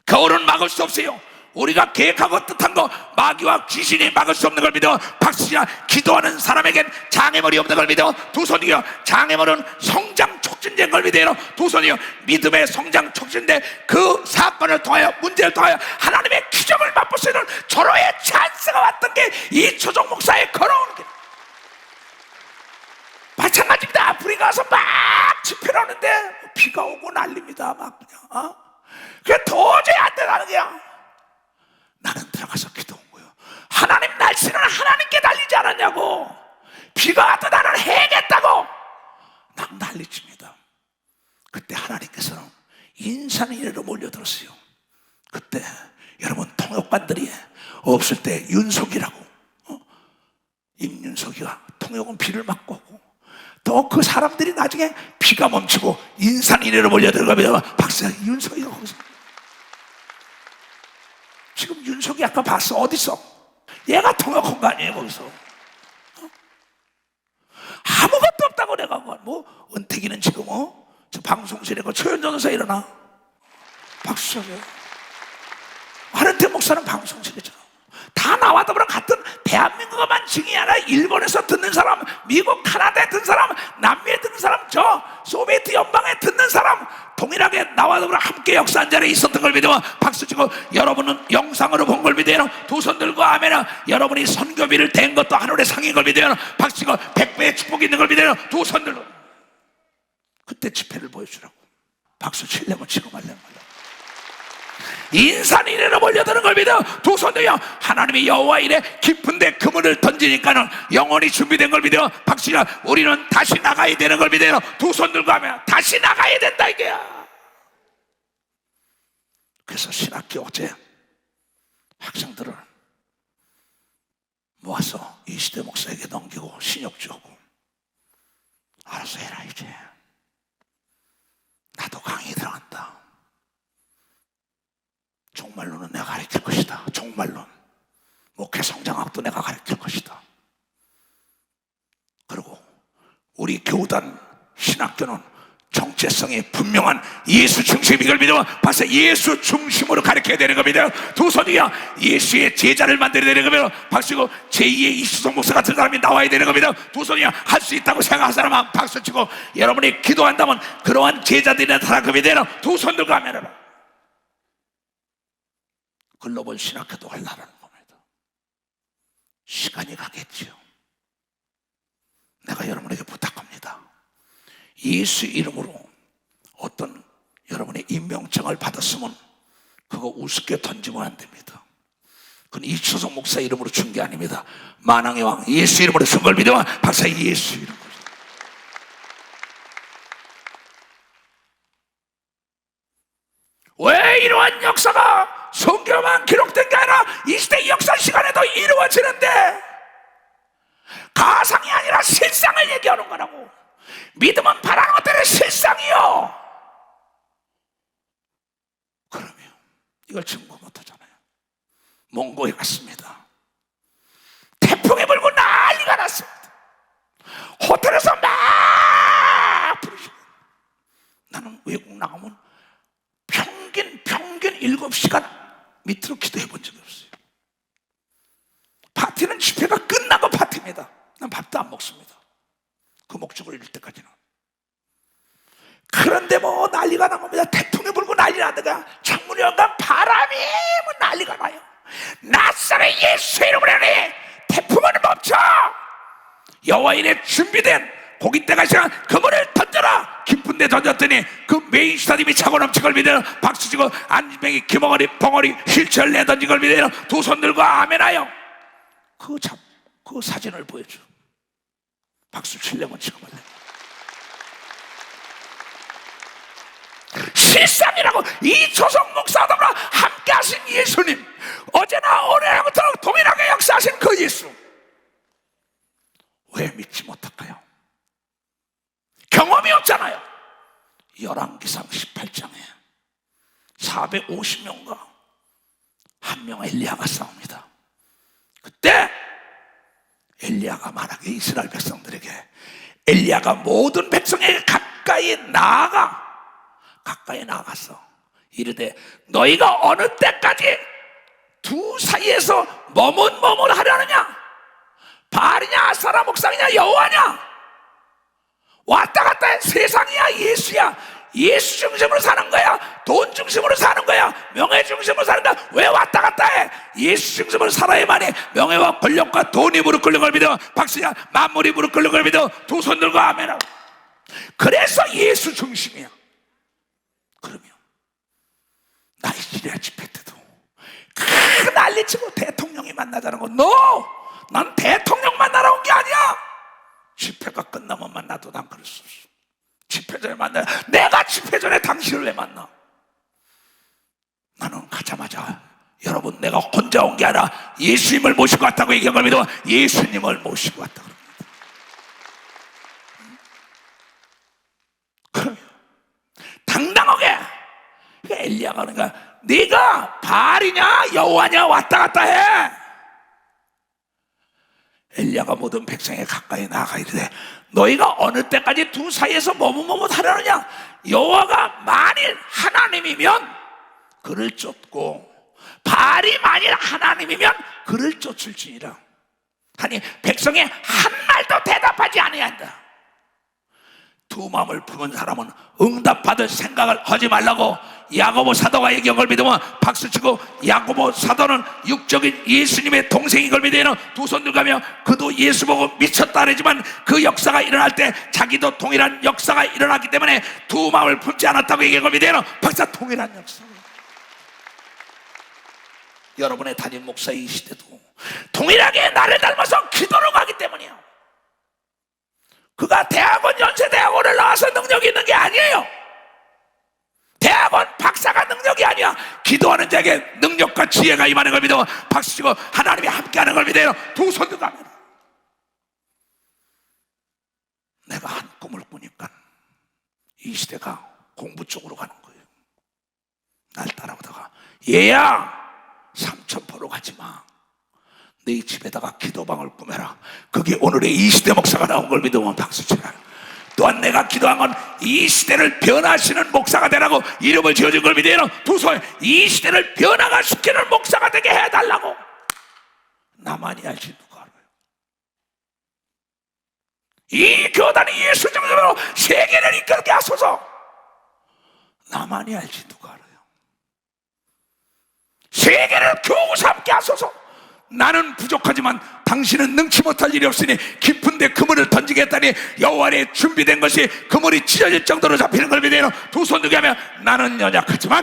겨울은 막을 수 없어요. 우리가 계획하고 뜻한 거 마귀와 귀신이 막을 수 없는 걸 믿어. 박수야 기도하는 사람에겐 장애물이 없는 걸 믿어. 두 손이요 장애물은 성장 촉진된 걸 믿어요. 두 손이요 믿음의 성장 촉진대 그 사건을 통하여 문제를 통하여 하나님의 기적을 맛볼 수 있는 절호의 찬스가 왔던 게 이초종 목사의 걸어오는 게 마찬가지입니다. 아프리카 가서 막 집회를 하는데 비가 오고 난립니다. 막 그냥 그게 도저히 안 되다는 거야. 나는 들어가서 기도한 거예요. 하나님 날씨는 하나님께 달리지 않았냐고. 비가 와도 나는 해겠다고 막 난리칩니다. 그때 하나님께서는 인산인해로 몰려들었어요. 그때 여러분 통역관들이 없을 때 윤석이라고 임윤석이가 통역은 비를 맞고 오고 또 그 사람들이 나중에 비가 멈추고 인산인해로 몰려들어가면 박사 윤석이가 거기서 지금 윤석이 아까 봤어. 어딨어? 얘가 통역한 거 아니에요 거기서? 아무것도 없다고 내가 뭐 은택이는 지금 저 방송실에 그 최현전사 일어나 박수 쳐줘요. 하는태 목사는 방송실이죠. 다 나와 더불어 같은 대한민국만 증이 아니라 일본에서 듣는 사람, 미국, 카나다에 듣는 사람, 남미에 듣는 사람, 저 소비에트 연방에 듣는 사람 동일하게 나와 더불어 함께 역사한 자리에 있었던 걸 믿으면 박수치고, 여러분은 영상으로 본 걸 믿어요. 두 손 들고 아멘은 여러분이 선교비를 댄 것도 하늘의 상인 걸 믿어요. 박수치고 100배의 축복이 있는 걸 믿어요. 두 손 들고 그때 지폐를 보여주라고. 박수 치려면 지금 하려면 인산 이래로 몰려드는 걸 믿어. 두 손 들여 하나님이 여호와 이래 깊은데 그물을 던지니까는 영원히 준비된 걸 믿어. 박수야. 우리는 다시 나가야 되는 걸 믿어요. 두 손 들고 하면 다시 나가야 된다 이게야. 그래서 신학교 어제 학생들을 모아서 이시대 목사에게 넘기고 신욕 주고, 알아서 해라 이제. 나도 강의 들어간다. 종말론은 내가 가르칠 것이다. 종말론, 목회 성장학도 내가 가르칠 것이다. 그리고 우리 교단 신학교는 정체성이 분명한 예수 중심, 이걸 믿으면 벌써 예수 중심으로 가르쳐야 되는 겁니다. 두 손이야 예수의 제자를 만들어야 되는 겁니다. 박수치고 제2의 이수성 목사 같은 사람이 나와야 되는 겁니다. 두 손이야 할 수 있다고 생각하는 사람은 박수치고, 여러분이 기도한다면 그러한 제자들이 나타날 겁니다. 두 손 들고 하면 글로벌 신학교도 하려는 겁니다. 시간이 가겠지요. 내가 여러분에게 부탁합니다. 예수 이름으로 어떤 여러분의 임명장을 받았으면 그거 우습게 던지면 안 됩니다. 그건 이초성 목사 이름으로 준 게 아닙니다. 만왕의 왕 예수 이름으로 준 걸 믿으면 박사 예수 이름으로. 왜 이러한 역사가 성경만 기록된 게 아니라 이 시대 역사 시간에도 이루어지는데, 가상이 아니라 실상을 얘기하는 거라고. 믿으면 바라는 것들은 실상이요. 그러면 이걸 증거 못하잖아요. 몽고에 갔습니다. 태풍이 불고 난리가 났습니다. 호텔에서 막 부르시고, 나는 외국 나가면 평균 7시간 밑으로 기도해 본 적이 없어요. 파티는 집회가 끝나고 파티입니다. 난 밥도 안 먹습니다. 그 목적을 이룰 때까지는. 그런데 뭐 난리가 난 겁니다. 태풍이 불고 난리 나다가 창문이 열면 바람이 뭐 난리가 나요. 나사렛 예수 이름으로 하니 태풍은 멈춰. 여호와 이래 준비된 고깃대가 시간 그물을 던져라. 깊은 데 던졌더니 그 메인 스타디움이 차고 넘친 걸 믿어요. 박수치고 안지명이 기멍어리 벙어리 휠체어를 내던진 걸 믿어요. 두 손 들고 아멘하여 그 사진을 보여줘. 박수 치려면 지금 할래. 실상이라고. 이초성 목사들과 함께 하신 예수님, 어제나 오늘과 그토록 동일하게 역사하신 그 예수, 왜 믿지 못할까요? 경험이 없잖아요. 열왕기상 18장에 450명과 한 명 엘리야가 싸웁니다. 그때 엘리야가 말하기에 이스라엘 백성들에게, 엘리야가 모든 백성에게 가까이 나가서 이르되 너희가 어느 때까지 두 사이에서 머뭇머뭇하려느냐? 바알이냐 아사라 목상이냐 여호와냐? 왔다 갔다 해. 세상이야 예수야. 예수 중심으로 사는 거야? 돈 중심으로 사는 거야? 명예 중심으로 사는 거야? 왜 왔다 갔다 해? 예수 중심으로 살아야만이 명예와 권력과 돈이 무릎 꿇는 걸 믿어. 박수야. 만물이 무릎 꿇는 걸 믿어. 두 손 들고 아멘하고. 그래서 예수 중심이야. 그러면 나이지리아 집회 때도 그 난리치고 대통령이 만나자는 거, 난 대통령 만나러 온 게 아니야. 집회가 끝나면 만나도 난 그럴 수 없어. 집회 전에 만나. 내가 집회 전에 당신을 왜 만나? 나는 가자마자 여러분 내가 혼자 온 게 아니라 예수님을 모시고 왔다고 얘기한 걸 믿어. 예수님을 모시고 왔다고 합니다. 그러면 당당하게 엘리야가 그러니까 네가 바알이냐 여호와냐 왔다 갔다 해. 엘리야가 모든 백성에 가까이 나아가 이르되 너희가 어느 때까지 두 사이에서 머뭇머뭇하려느냐. 여호와가 만일 하나님이면 그를 쫓고 바알이 만일 하나님이면 그를 쫓을지니라 하니 백성이 한 말도 대답하지 아니한다. 두 마음을 품은 사람은 응답받을 생각을 하지 말라고 야고보 사도가 얘기한 걸 믿으면 박수치고, 야고보 사도는 육적인 예수님의 동생인 걸 믿으면 두 손 들가며 그도 예수 보고 미쳤다 그러지만 그 역사가 일어날 때 자기도 동일한 역사가 일어났기 때문에 두 마음을 품지 않았다고 얘기한 걸 믿으면 박사 동일한 역사. 여러분의 담임 목사 이 시대도 동일하게 나를 닮아서 기도로 가기 때문이에요. 그가 대학원 연세대학원을 나와서 능력이 있는 게 아니에요. 대학원 박사가 능력이 아니야. 기도하는 자에게 능력과 지혜가 임하는 걸 믿어 박수치고 하나님이 함께하는 걸 믿어요. 두 손도 가면 내가 한 꿈을 꾸니까 이 시대가 공부 쪽으로 가는 거예요. 날 따라오다가 얘야 삼천포로 가지마. 네 집에다가 기도방을 꾸며라. 그게 오늘의 이 시대 목사가 나온 걸 믿으면 박수치라. 또한 내가 기도한 건 이 시대를 변화시키는 목사가 되라고 이름을 지어준 걸 믿어요. 두 손 이 시대를 변화가 시키는 목사가 되게 해달라고. 나만이 알지 누가 알아요. 이 교단이 예수 정도로 세계를 이끌게 하소서. 나만이 알지 누가 알아요. 세계를 교우 삼게 하소서. 나는 부족하지만 당신은 능치 못할 일이 없으니 깊은데 그물을 던지겠다니 여호와의 준비된 것이 그물이 찢어질 정도로 잡히는 걸 믿어요. 두 손 들게 하면 나는 연약하지만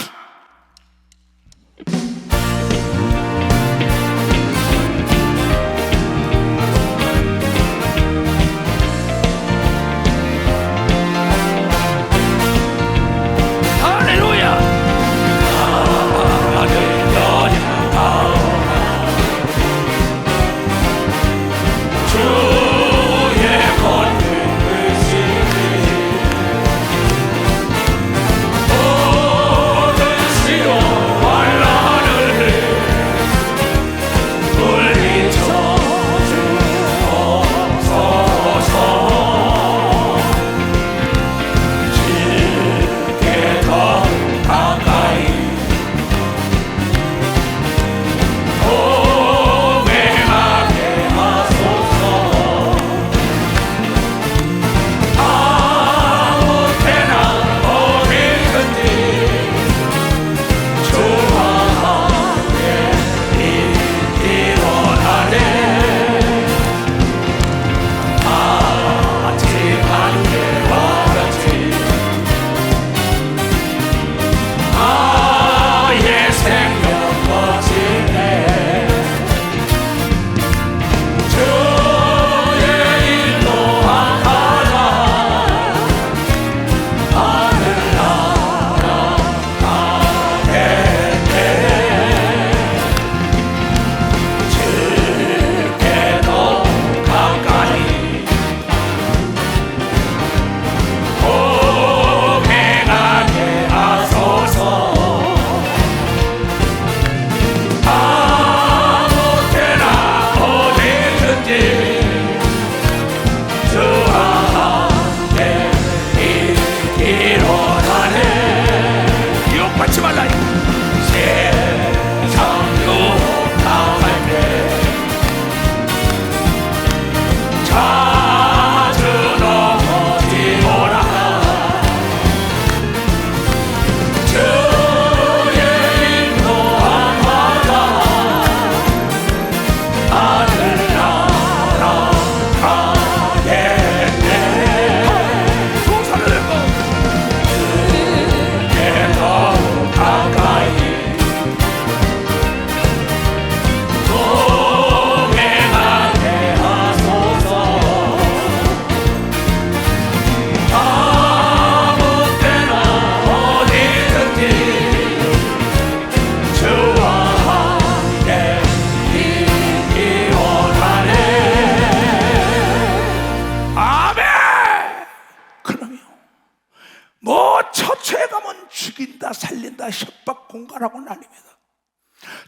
하라고 난립니다.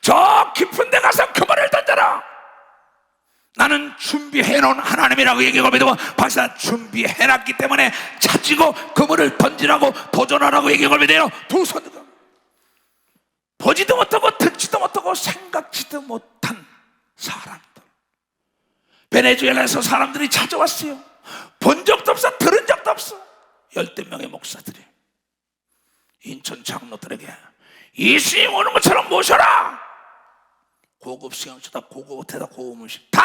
저 깊은 데 가서 그물을 던져라. 나는 준비해놓은 하나님이라고 얘기하거든요. 박사 준비해놨기 때문에 찾지고 그물을 던지라고 도전하라고 얘기하거든요. 두 손으로 보지도 못하고 듣지도 못하고 생각지도 못한 사람들, 베네수엘라에서 사람들이 찾아왔어요. 본 적도 없어, 들은 적도 없어. 10명의 목사들이 인천 장로들에게 예수님 오는 것처럼 모셔라. 고급 수영시다, 고급 호텔다, 고급 음식 다!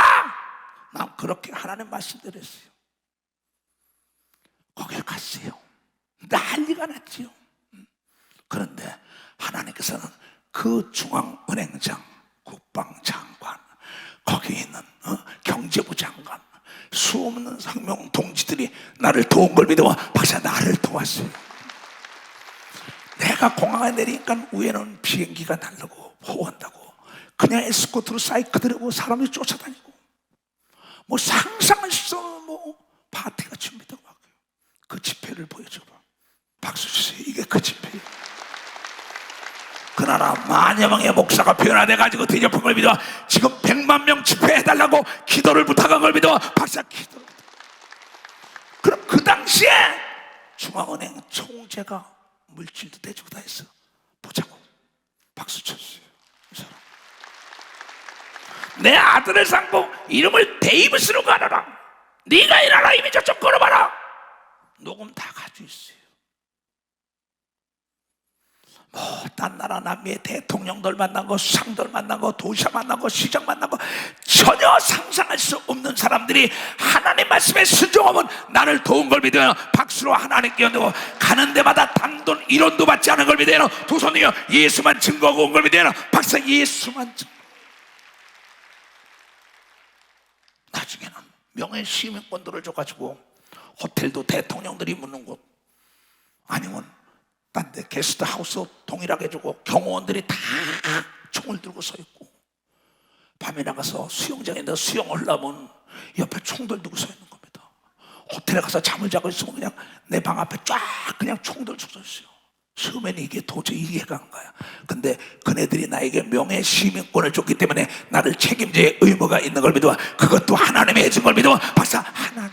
난 그렇게 하나님 말씀대로 했어요. 거기에 갔어요. 난리가 났지요. 그런데 하나님께서는 그 중앙은행장, 국방장관, 거기에 있는 경제부 장관, 수없는 상명 동지들이 나를 도운 걸 믿어. 박사 나를 도왔어요. 내가 공항에 내리니까 위에는 비행기가 날르고 호한다고 그냥 에스코트로 사이클들하고 사람이 쫓아다니고 뭐 상상할 수 없는 뭐 파티가 준비되고 막 그 집회를 보여줘봐. 박수 주세요. 이게 그 집회예요. 그 나라 만여명의 목사가 변화돼가지고 대접한 걸 믿어. 지금 100만 명 집회해달라고 기도를 부탁한 걸 믿어. 박사 기도를 부탁. 그럼 그 당시에 중앙은행 총재가 물질도 대주고 다 했어. 보자고. 박수 쳤어요. 이 사람. 내 아들을 상고 이름을 데이비스로 가르라. 네가 이 나라 이미지 좀 걸어봐라. 녹음 다 가지고 있어요. 뭐 딴 나라 남미의 대통령들 만난 거, 수상들 만난 거, 도시아 만난 거, 시장 만난 거 전혀 상상할 수 없는 사람들이 하나님 말씀에 순종하면 나를 도운 걸 믿어요. 박수로 하나님께 연대고 가는 데마다 단돈 1원도 받지 않은 걸 믿어요. 두 손이요 예수만 증거하고 온 걸 믿어요. 박사 예수만 증거. 나중에는 명예 시민권들을 줘가지고 호텔도 대통령들이 묻는 곳, 아니면 딴 데 게스트하우스 동일하게 주고 경호원들이 다 총을 들고 서 있고, 밤에 나가서 수영장에 수영하려면 옆에 총들 들고 서 있는 겁니다. 호텔에 가서 잠을 자고 있으면 그냥 내 방 앞에 쫙 그냥 총들 서 있어요. 처음에는 이게 도저히 이해가 안 가요. 근데 그네들이 나에게 명예 시민권을 줬기 때문에 나를 책임져야 의무가 있는 걸 믿어. 그것도 하나님이 해준 걸 믿어. 박사 하나님.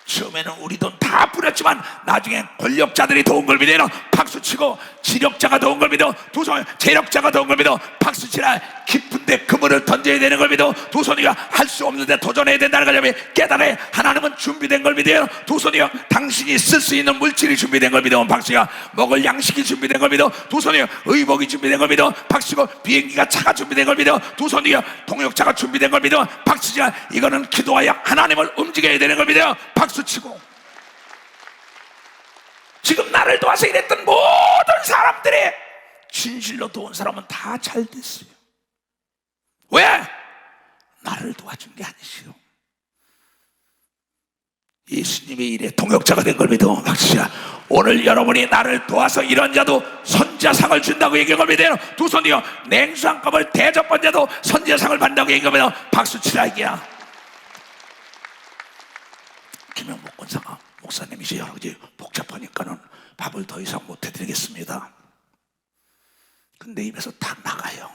처음에는 우리 돈 다 뿌렸지만 나중에 권력자들이 도운 걸 믿어. 박수치고 지력자가 도운 걸 믿어. 두 손 재력자가 도운 걸 믿어. 박수치라. 깊은데 그물을 던져야 되는 걸 믿어. 두 손이가 할 수 없는데 도전해야 된다는 걸 깨달아. 하나님은 준비된 걸 믿어요. 두 손이요 당신이 쓸 수 있는 물질이 준비된 걸 믿어. 박수가 먹을 양식이 준비된 걸 믿어. 두 손이요 의복이 준비된 걸 믿어. 박수고 비행기가 차가 준비된 걸 믿어. 두 손이요 동역자가 준비된 걸 믿어. 박수가 이거는 기도하여 하나님을 움직여야 되는 걸 믿어요. 박수치고 지금 나를 도와서 이랬던 모든 사람들이 진실로 도운 사람은 다 잘 됐어요. 왜? 나를 도와준 게 아니시오. 예수님의 일에 동역자가 된 걸 믿어. 박수야. 오늘 여러분이 나를 도와서 이런 자도 선지자상을 준다고 얘기한 겁니다. 두 손이요 냉수 한 컵을 대접한 자도 선지자상을 받는다고 얘기한 겁니다. 박수 치라 이게야. 김영복 권사가 목사님이시여 이제 복잡하니까는 밥을 더 이상 못 해드리겠습니다. 근데 입에서 딱 나가요.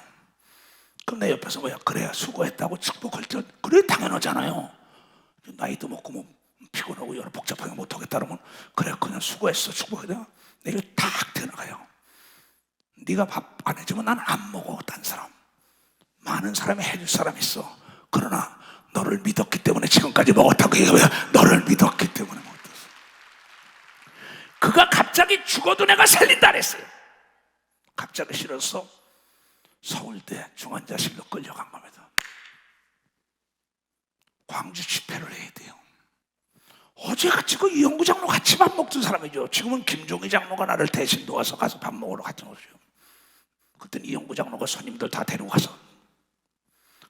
그럼 내 옆에서 뭐야 그래야 수고했다고 축복할 때 그래 당연하잖아요. 나이도 먹고 뭐 피곤하고 여러 복잡하게 못하겠다 그러면 그래 그냥 수고했어 축복해야 내가 탁 튀어나가요. 네가 밥 안 해주면 난 안 먹어. 딴 사람 많은 사람이 해줄 사람 있어. 그러나 너를 믿었기 때문에 지금까지 먹었다고 얘기해요. 너를 믿었기 때문에 먹었어. 그가 갑자기 죽어도 내가 살린다 그랬어요. 갑자기 싫어서 서울대 중환자실로 끌려간 겁니다. 광주 집회를 해야 돼요. 어제같이 그 이영구 장로 같이 밥 먹던 사람이죠. 지금은 김종희 장로가 나를 대신 도와서 가서 밥 먹으러 갔던 거죠. 그때는 이영구 장로가 손님들 다 데리고 가서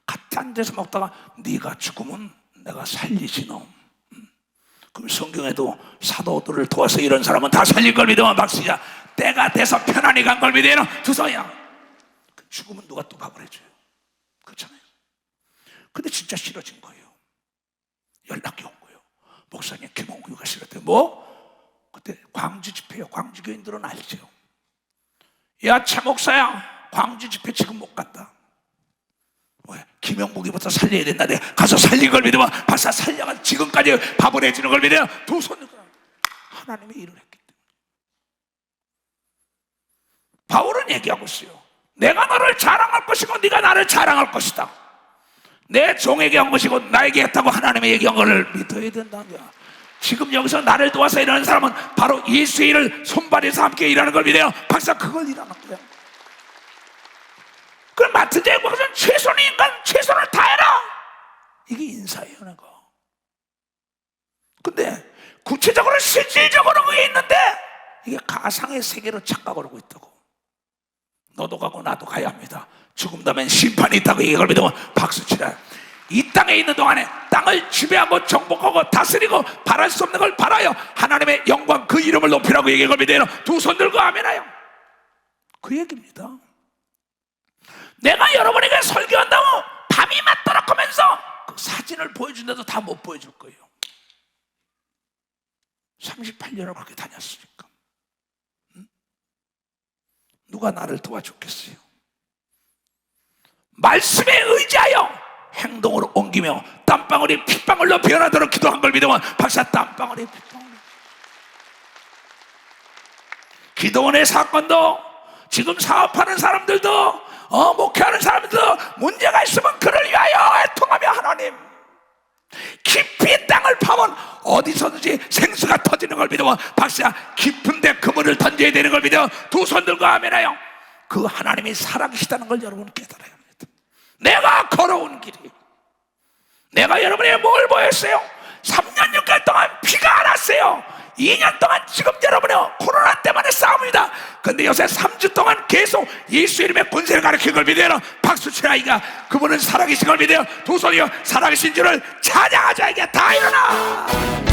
같이 앉아서 먹다가 네가 죽으면 내가 살리지 너. 그럼 성경에도 사도들을 도와서 이런 사람은 다 살릴 걸 믿어. 박수야. 때가 돼서 편안히 간 걸 믿어. 두서야. 죽으면 누가 또 밥을 해줘요. 그렇잖아요. 근데 진짜 싫어진 거예요. 연락이 온 거예요. 목사님 김홍규가 싫었대. 뭐? 그때 광주 집회요. 광주 교인들은 알죠. 야, 차 목사야, 광주 집회 지금 못 간다. 왜? 김영국이부터 살려야 된다. 내가 가서 살린 걸 믿으면 박사 살려가 지금까지 밥을 해주는 걸 믿으면 두 손을 하나님의 일을 했기 때문에. 바울은 얘기하고 있어요. 내가 너를 자랑할 것이고 네가 나를 자랑할 것이다. 내 종에게 한 것이고 나에게 했다고 하나님의 얘기한 것을 믿어야 된다는 거야. 지금 여기서 나를 도와서 일하는 사람은 바로 예수의 일을 손발에서 함께 일하는 걸 믿어요. 박사 그걸 일하는 거야. 그럼 맡은 자의 것은 최선의 인간 최선을 다해라. 이게 인사예요. 내가. 근데 구체적으로 실질적으로 그게 있는데 이게 가상의 세계로 착각을 하고 있다고. 너도 가고 나도 가야 합니다. 죽음 다음엔 심판이 있다고 이걸 믿으면 박수치라. 이 땅에 있는 동안에 땅을 지배하고 정복하고 다스리고 바랄 수 없는 걸 바라요. 하나님의 영광 그 이름을 높이라고 얘기를 믿어요. 두 손 들고 아멘하여. 그 얘기입니다. 내가 여러분에게 설교한다고 밤이 맞도록 하면서 그 사진을 보여준다도 다 못 보여줄 거예요. 38년을 그렇게 다녔으니까. 누가 나를 도와줬겠어요? 말씀에 의지하여 행동으로 옮기며 땀방울이 핏방울로 변하도록 기도한 걸 믿으면 박사 땀방울이 핏방울로. 기도원의 사건도 지금 사업하는 사람들도 목회하는 사람들도 문제가 있으면 그를 위하여 애통하며 하나님 깊이 땅을 파면 어디서든지 생수가 터지는 걸 믿으면 박사 깊은 데 그물을 던져야 되는 걸 믿어 두 손 들고 아멘하여. 그 하나님이 살아계시다는 걸 여러분 깨달아야 합니다. 내가 걸어온 길이 내가 여러분에게 뭘 보였어요? 3년 6개월 동안 비가 안 왔어요. 2년 동안 지금 여러분의 코로나 때문에 싸웁니다. 근데 요새 3주 동안 계속 예수 이름의 권세를 가르친 걸 믿어요. 박수치라. 이가 그분은 살아계신 걸 믿어요. 두 손이요 살아계신 줄을 찬양하자. 이게 다 일어나.